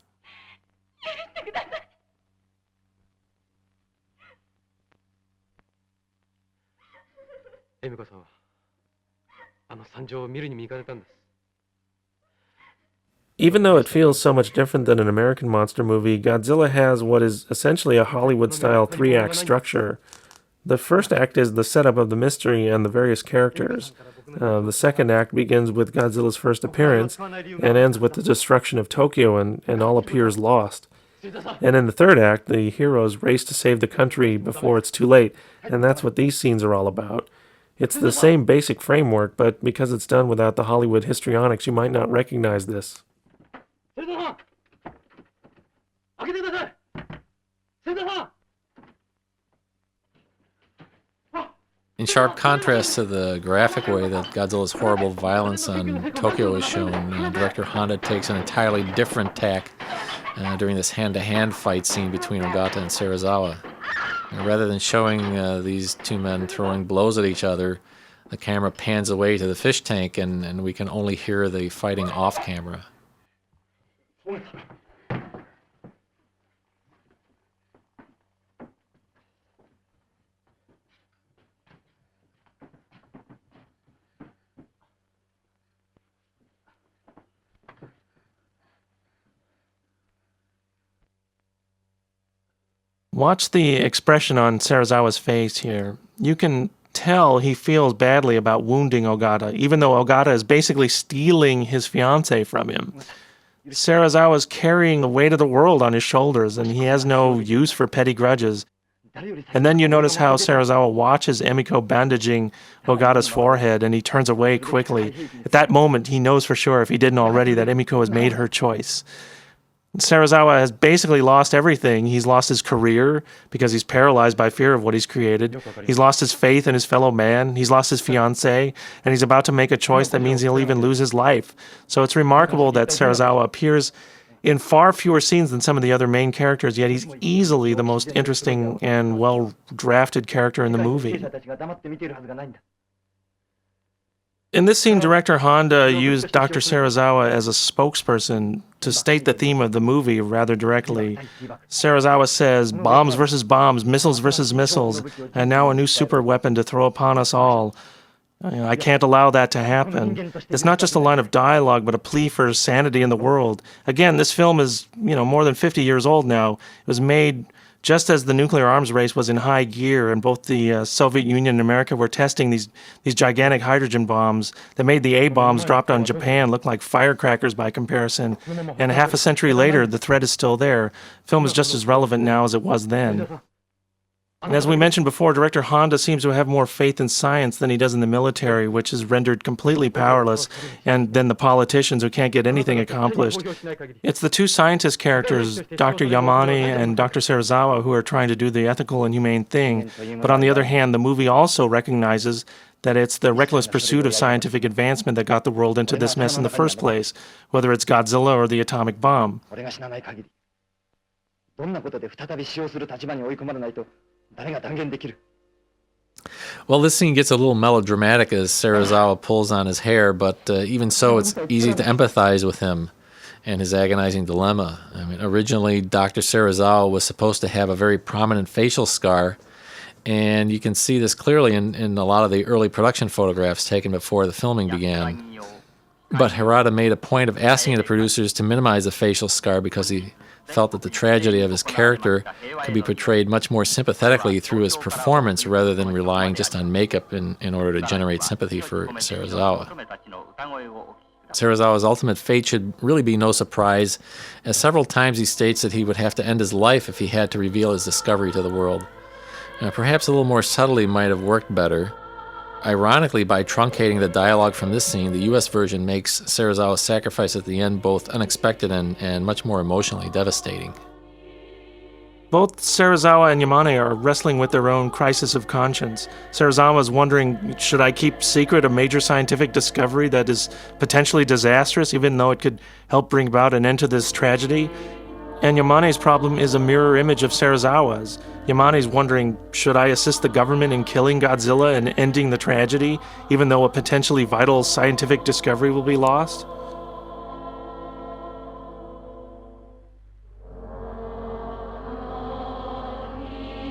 Even though it feels so much different than an American monster movie, Godzilla has what is essentially a Hollywood-style three-act structure. The first act is the setup of the mystery and the various characters. The second act begins with Godzilla's first appearance and ends with the destruction of Tokyo and all appears lost. And in the third act, the heroes race to save the country before it's too late, and that's what these scenes are all about. It's the same basic framework, but because it's done without the Hollywood histrionics, you might not recognize this. In sharp contrast to the graphic way that Godzilla's horrible violence on Tokyo is shown, director Honda takes an entirely different tack during this hand-to-hand fight scene between Ogata and Serizawa. Rather than showing these two men throwing blows at each other, the camera pans away to the fish tank and we can only hear the fighting off-camera. Watch the expression on Serizawa's face here. You can tell he feels badly about wounding Ogata, even though Ogata is basically stealing his fiancée from him. Serizawa's carrying the weight of the world on his shoulders, and he has no use for petty grudges. And then you notice how Serizawa watches Emiko bandaging Ogata's forehead, and he turns away quickly. At that moment, he knows for sure, if he didn't already, that Emiko has made her choice. Serizawa has basically lost everything. He's lost his career because he's paralyzed by fear of what he's created. He's lost his faith in his fellow man. He's lost his fiancée, and he's about to make a choice that means he'll even lose his life. So it's remarkable that Serizawa appears in far fewer scenes than some of the other main characters, yet he's easily the most interesting and well-drafted character in the movie. In this scene, director Honda used Dr. Serizawa as a spokesperson to state the theme of the movie rather directly. Serizawa says, "Bombs versus bombs, missiles versus missiles, and now a new super weapon to throw upon us all." I can't allow that to happen. It's not just a line of dialogue, but a plea for sanity in the world. Again, this film is, more than 50 years old now. It was made just as the nuclear arms race was in high gear, and both the Soviet Union and America were testing these gigantic hydrogen bombs that made the A-bombs dropped on Japan look like firecrackers by comparison. And half a century later, the threat is still there. Film is just as relevant now as it was then. And as we mentioned before, director Honda seems to have more faith in science than he does in the military, which is rendered completely powerless, and then the politicians who can't get anything accomplished. It's the two scientist characters, Dr. Yamane and Dr. Serizawa, who are trying to do the ethical and humane thing. But on the other hand, the movie also recognizes that it's the reckless pursuit of scientific advancement that got the world into this mess in the first place, whether it's Godzilla or the atomic bomb. Well, this scene gets a little melodramatic as Serizawa pulls on his hair, but even so, it's easy to empathize with him and his agonizing dilemma. I mean, originally, Dr. Serizawa was supposed to have a very prominent facial scar, and you can see this clearly in a lot of the early production photographs taken before the filming began. But Hirata made a point of asking the producers to minimize the facial scar because he felt that the tragedy of his character could be portrayed much more sympathetically through his performance rather than relying just on makeup in order to generate sympathy for Serizawa. Serizawa's ultimate fate should really be no surprise, as several times he states that he would have to end his life if he had to reveal his discovery to the world. Perhaps a little more subtly might have worked better. Ironically, by truncating the dialogue from this scene, the U.S. version makes Serizawa's sacrifice at the end both unexpected and much more emotionally devastating. Both Serizawa and Yamane are wrestling with their own crisis of conscience. Serizawa is wondering, should I keep secret a major scientific discovery that is potentially disastrous, even though it could help bring about an end to this tragedy? And Yamane's problem is a mirror image of Serizawa's. Yamane's wondering, should I assist the government in killing Godzilla and ending the tragedy, even though a potentially vital scientific discovery will be lost?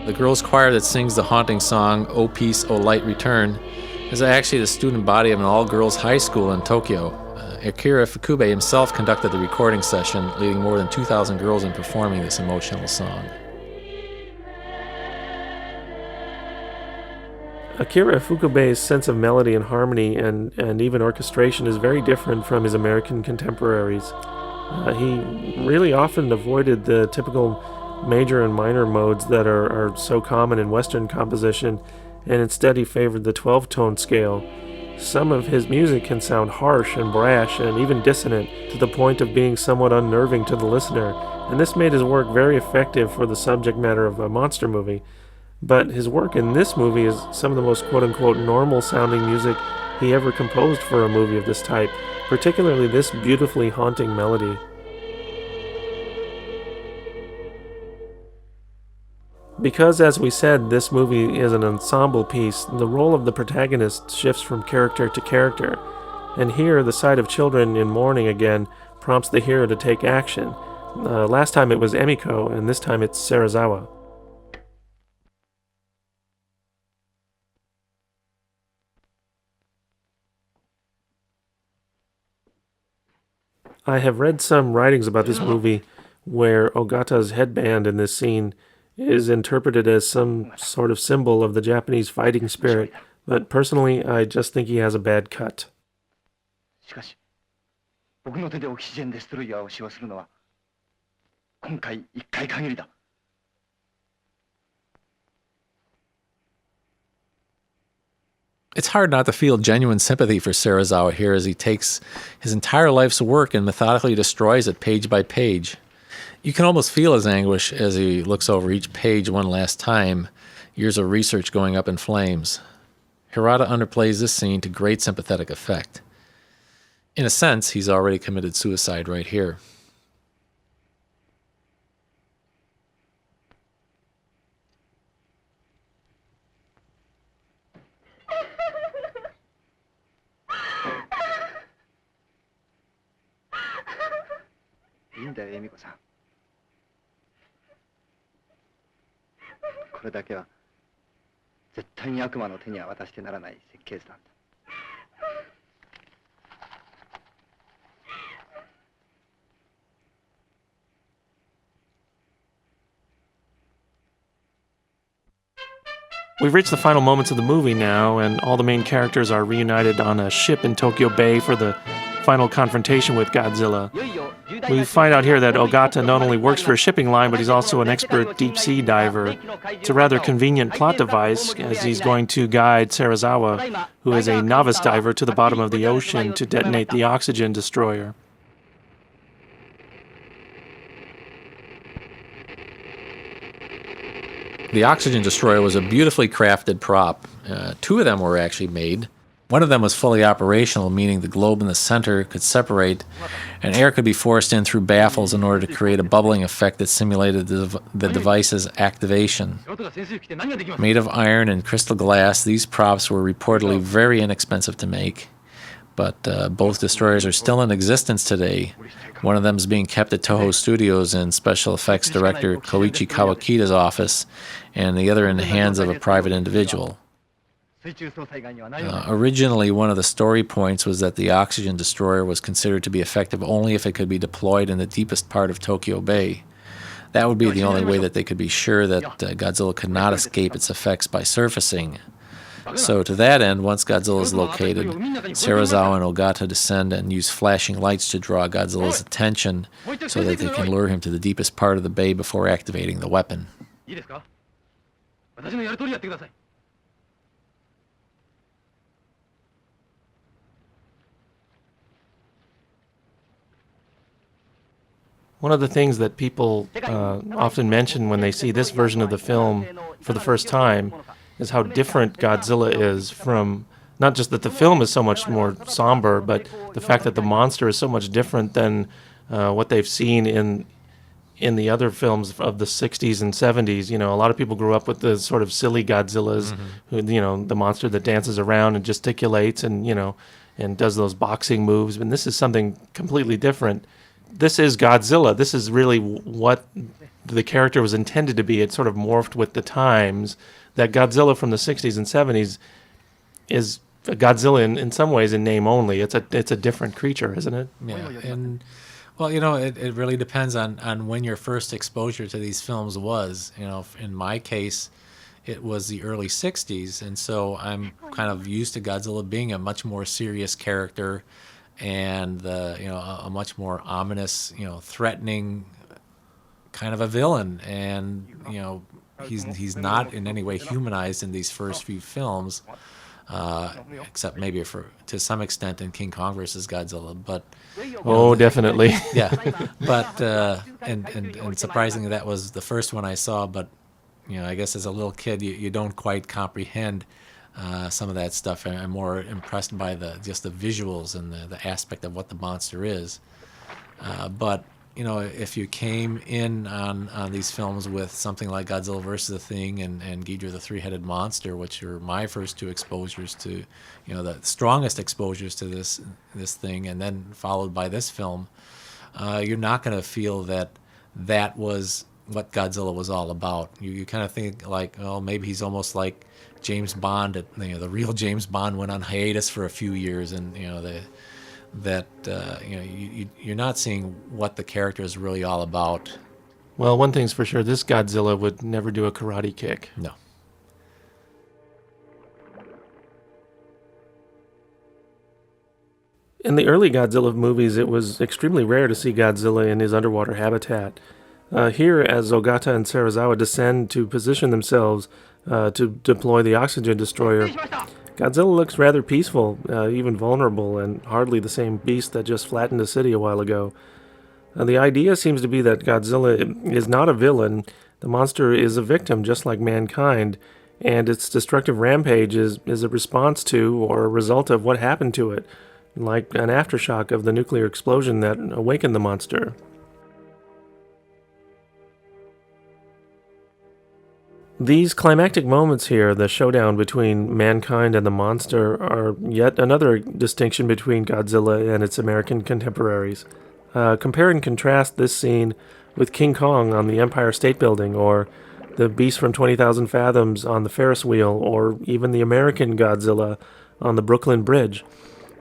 The girls' choir that sings the haunting song, O Peace, O Light Return, is actually the student body of an all-girls high school in Tokyo. Akira Fukube himself conducted the recording session, leading more than 2,000 girls in performing this emotional song. Akira Fukube's sense of melody and harmony and even orchestration is very different from his American contemporaries. He really often avoided the typical major and minor modes that are so common in Western composition, and instead he favored the 12-tone scale. Some of his music can sound harsh and brash and even dissonant to the point of being somewhat unnerving to the listener, and this made his work very effective for the subject matter of a monster movie. But his work in this movie is some of the most quote-unquote normal-sounding music he ever composed for a movie of this type, particularly this beautifully haunting melody. Because, as we said, this movie is an ensemble piece, the role of the protagonist shifts from character to character, and here the sight of children in mourning again prompts the hero to take action. Last time it was Emiko, and this time it's Serizawa. I have read some writings about this movie where Ogata's headband in this scene is interpreted as some sort of symbol of the Japanese fighting spirit, but personally, I just think he has a bad cut. It's hard not to feel genuine sympathy for Serizawa here as he takes his entire life's work and methodically destroys it page by page. You can almost feel his anguish as he looks over each page one last time, years of research going up in flames. Hirata underplays this scene to great sympathetic effect. In a sense, he's already committed suicide right here. We've reached the final moments of the movie now, and all the main characters are reunited on a ship in Tokyo Bay for the final confrontation with Godzilla. We find out here that Ogata not only works for a shipping line, but he's also an expert deep-sea diver. It's a rather convenient plot device, as he's going to guide Serizawa, who is a novice diver, to the bottom of the ocean to detonate the oxygen destroyer. The oxygen destroyer was a beautifully crafted prop. Two of them were actually made. One of them was fully operational, meaning the globe in the center could separate, and air could be forced in through baffles in order to create a bubbling effect that simulated the device's activation. Made of iron and crystal glass, these props were reportedly very inexpensive to make, but both destroyers are still in existence today. One of them is being kept at Toho Studios in special effects director Koichi Kawakita's office, and the other in the hands of a private individual. Originally, one of the story points was that the oxygen destroyer was considered to be effective only if it could be deployed in the deepest part of Tokyo Bay. That would be the only way that they could be sure that Godzilla could not escape its effects by surfacing. So to that end, once Godzilla is located, Serizawa and Ogata descend and use flashing lights to draw Godzilla's attention so that they can lure him to the deepest part of the bay before activating the weapon. One of the things that people often mention when they see this version of the film for the first time is how different Godzilla is from, not just that the film is so much more somber, but the fact that the monster is so much different than what they've seen in the other films of the 60s and 70s. You know, a lot of people grew up with the sort of silly Godzillas, who, you know, the monster that dances around and gesticulates and, you know, and does those boxing moves. And this is something completely different. This is Godzilla. This is really what the character was intended to be. It sort of morphed with the times. That Godzilla from the 60s and 70s is a Godzilla in some ways in name only. It's a different creature, isn't it? Yeah, and well, you know, it really depends on when your first exposure to these films was. You know, in my case, it was the early 60s, and so I'm kind of used to Godzilla being a much more serious character and you know, a much more ominous, you know, threatening kind of a villain, and you know, he's not in any way humanized in these first few films, except maybe to some extent in King Kong versus Godzilla. But definitely. Yeah, but and surprisingly, that was the first one I saw. But you know, I guess as a little kid, you don't quite comprehend some of that stuff. I'm more impressed by just the visuals and the aspect of what the monster is. But you know, if you came in on these films with something like Godzilla vs. the Thing and Ghidorah the Three-Headed Monster, which were my first two exposures to, you know, the strongest exposures to this thing, and then followed by this film, you're not going to feel that was what Godzilla was all about. You kind of think like, oh, maybe he's almost like James Bond. You know, the real James Bond went on hiatus for a few years, and you know you know, you're not seeing what the character is really all about. Well, one thing's for sure, this Godzilla would never do a karate kick. No. In the early Godzilla movies, it was extremely rare to see Godzilla in his underwater habitat. Here, as Ogata and Serizawa descend to position themselves to deploy the oxygen destroyer, Godzilla looks rather peaceful, even vulnerable, and hardly the same beast that just flattened a city a while ago. The idea seems to be that Godzilla is not a villain. The monster is a victim, just like mankind, and its destructive rampage is a response to or a result of what happened to it, like an aftershock of the nuclear explosion that awakened the monster. These climactic moments here, the showdown between mankind and the monster, are yet another distinction between Godzilla and its American contemporaries. Compare and contrast this scene with King Kong on the Empire State Building, or the Beast from 20,000 Fathoms on the Ferris wheel, or even the American Godzilla on the Brooklyn Bridge.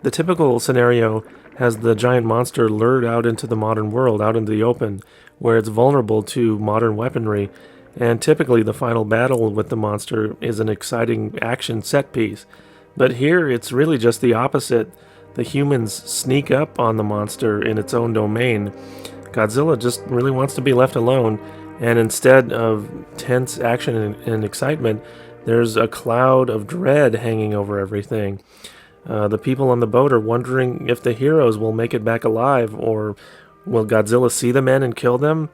The typical scenario has the giant monster lured out into the modern world, out into the open, where it's vulnerable to modern weaponry, and typically the final battle with the monster is an exciting action set piece. But here it's really just the opposite. The humans sneak up on the monster in its own domain. Godzilla just really wants to be left alone, and instead of tense action and excitement, there's a cloud of dread hanging over everything. The people on the boat are wondering if the heroes will make it back alive, or will Godzilla see the men and kill them?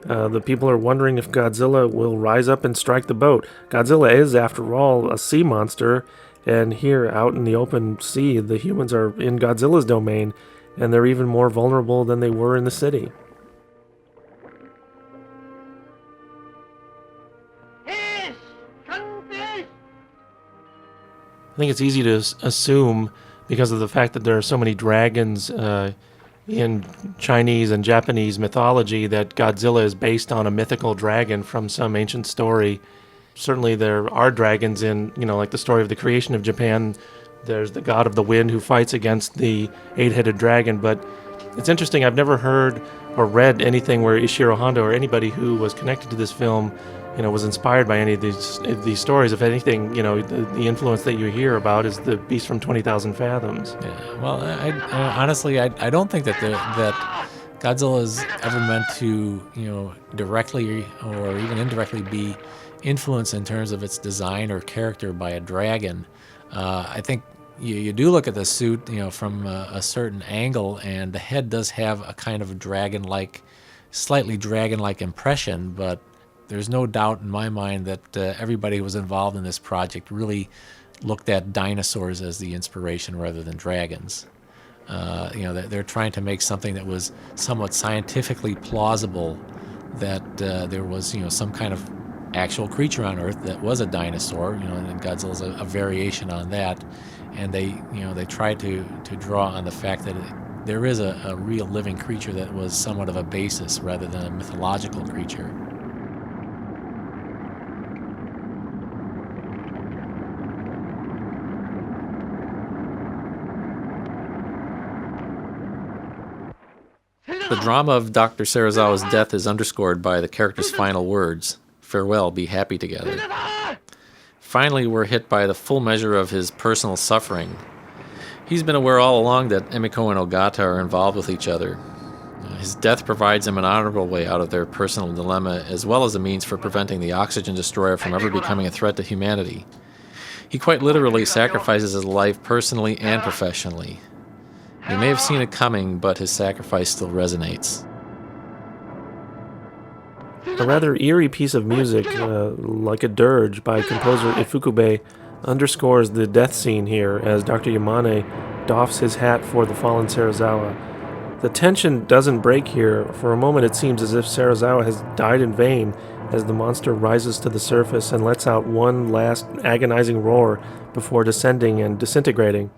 The people are wondering if Godzilla will rise up and strike the boat. Godzilla is, after all, a sea monster, and here, out in the open sea, the humans are in Godzilla's domain, and they're even more vulnerable than they were in the city. I think it's easy to assume, because of the fact that there are so many dragons in Chinese and Japanese mythology, that Godzilla is based on a mythical dragon from some ancient story. Certainly there are dragons in, like the story of the creation of Japan. There's the god of the wind who fights against the eight-headed dragon. But it's interesting, I've never heard or read anything where Ishiro Honda or anybody who was connected to this film was inspired by any of these stories. If anything, the influence that you hear about is the Beast from 20,000 Fathoms. Yeah, well, honestly, I don't think that Godzilla is ever meant to, directly or even indirectly be influenced in terms of its design or character by a dragon. I think you do look at the suit, from a certain angle, and the head does have a kind of slightly dragon-like impression, but there's no doubt in my mind that everybody who was involved in this project really looked at dinosaurs as the inspiration rather than dragons. They're trying to make something that was somewhat scientifically plausible, that there was, some kind of actual creature on Earth that was a dinosaur, and Godzilla's a variation on that. And they tried to draw on the fact that there is a real living creature that was somewhat of a basis rather than a mythological creature. The drama of Dr. Serizawa's death is underscored by the character's final words, "Farewell, be happy together." Finally, we're hit by the full measure of his personal suffering. He's been aware all along that Emiko and Ogata are involved with each other. His death provides him an honorable way out of their personal dilemma, as well as a means for preventing the oxygen destroyer from ever becoming a threat to humanity. He quite literally sacrifices his life personally and professionally. He may have seen it coming, but his sacrifice still resonates. A rather eerie piece of music, like a dirge by composer Ifukube, underscores the death scene here as Dr. Yamane doffs his hat for the fallen Serizawa. The tension doesn't break here. For a moment it seems as if Serizawa has died in vain as the monster rises to the surface and lets out one last agonizing roar before descending and disintegrating.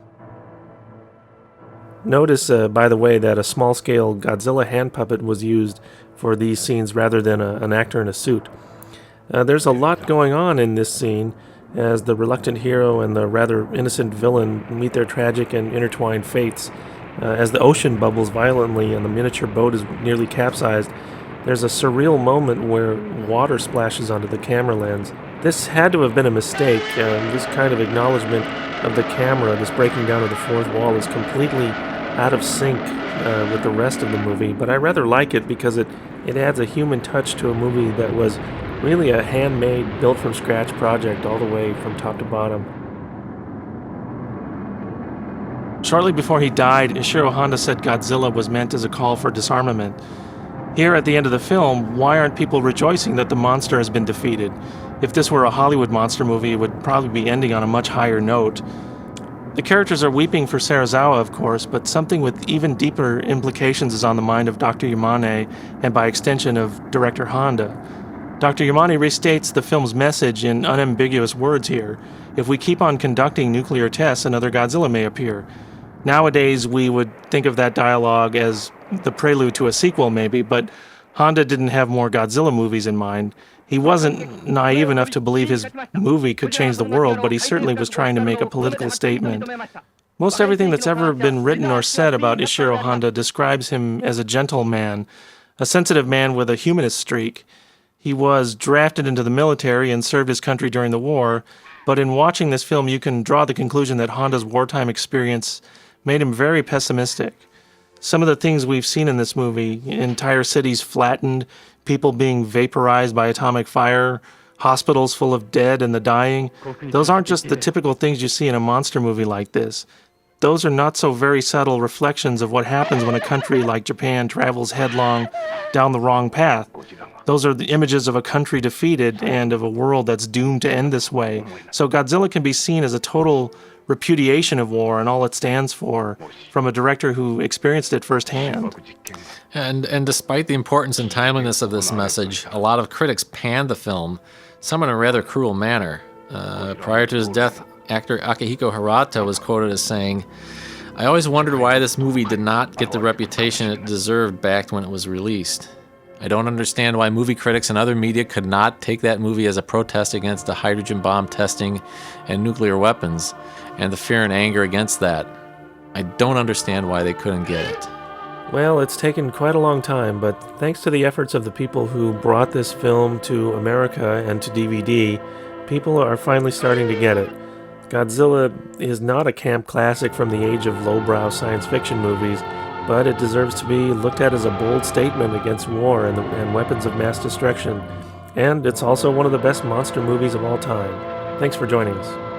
Notice, by the way, that a small-scale Godzilla hand puppet was used for these scenes rather than an actor in a suit. There's a lot going on in this scene as the reluctant hero and the rather innocent villain meet their tragic and intertwined fates. As the ocean bubbles violently and the miniature boat is nearly capsized, there's a surreal moment where water splashes onto the camera lens. This had to have been a mistake. This kind of acknowledgement of the camera, this breaking down of the fourth wall, is completely out of sync with the rest of the movie, but I rather like it because it adds a human touch to a movie that was really a handmade, built-from-scratch project all the way from top to bottom. Shortly before he died, Ishiro Honda said Godzilla was meant as a call for disarmament. Here at the end of the film, why aren't people rejoicing that the monster has been defeated? If this were a Hollywood monster movie, it would probably be ending on a much higher note. The characters are weeping for Serizawa, of course, but something with even deeper implications is on the mind of Dr. Yamane and by extension of director Honda. Dr. Yamane restates the film's message in unambiguous words here. If we keep on conducting nuclear tests, another Godzilla may appear. Nowadays, we would think of that dialogue as the prelude to a sequel, maybe, but Honda didn't have more Godzilla movies in mind. He wasn't naive enough to believe his movie could change the world, but he certainly was trying to make a political statement. Most everything that's ever been written or said about Ishiro Honda describes him as a gentle man, a sensitive man with a humanist streak. He was drafted into the military and served his country during the war, but in watching this film, you can draw the conclusion that Honda's wartime experience made him very pessimistic. Some of the things we've seen in this movie, entire cities flattened, people being vaporized by atomic fire, hospitals full of dead and the dying, those aren't just the typical things you see in a monster movie like this. Those are not so very subtle reflections of what happens when a country like Japan travels headlong down the wrong path. Those are the images of a country defeated and of a world that's doomed to end this way. So Godzilla can be seen as a total repudiation of war and all it stands for from a director who experienced it firsthand. And despite the importance and timeliness of this message, a lot of critics panned the film, some in a rather cruel manner. Prior to his death, actor Akihiko Hirata was quoted as saying, "I always wondered why this movie did not get the reputation it deserved back when it was released. I don't understand why movie critics and other media could not take that movie as a protest against the hydrogen bomb testing and nuclear weapons, and the fear and anger against that. I don't understand why they couldn't get it." Well, it's taken quite a long time, but thanks to the efforts of the people who brought this film to America and to DVD, people are finally starting to get it. Godzilla is not a camp classic from the age of lowbrow science fiction movies, but it deserves to be looked at as a bold statement against war and weapons of mass destruction. And it's also one of the best monster movies of all time. Thanks for joining us.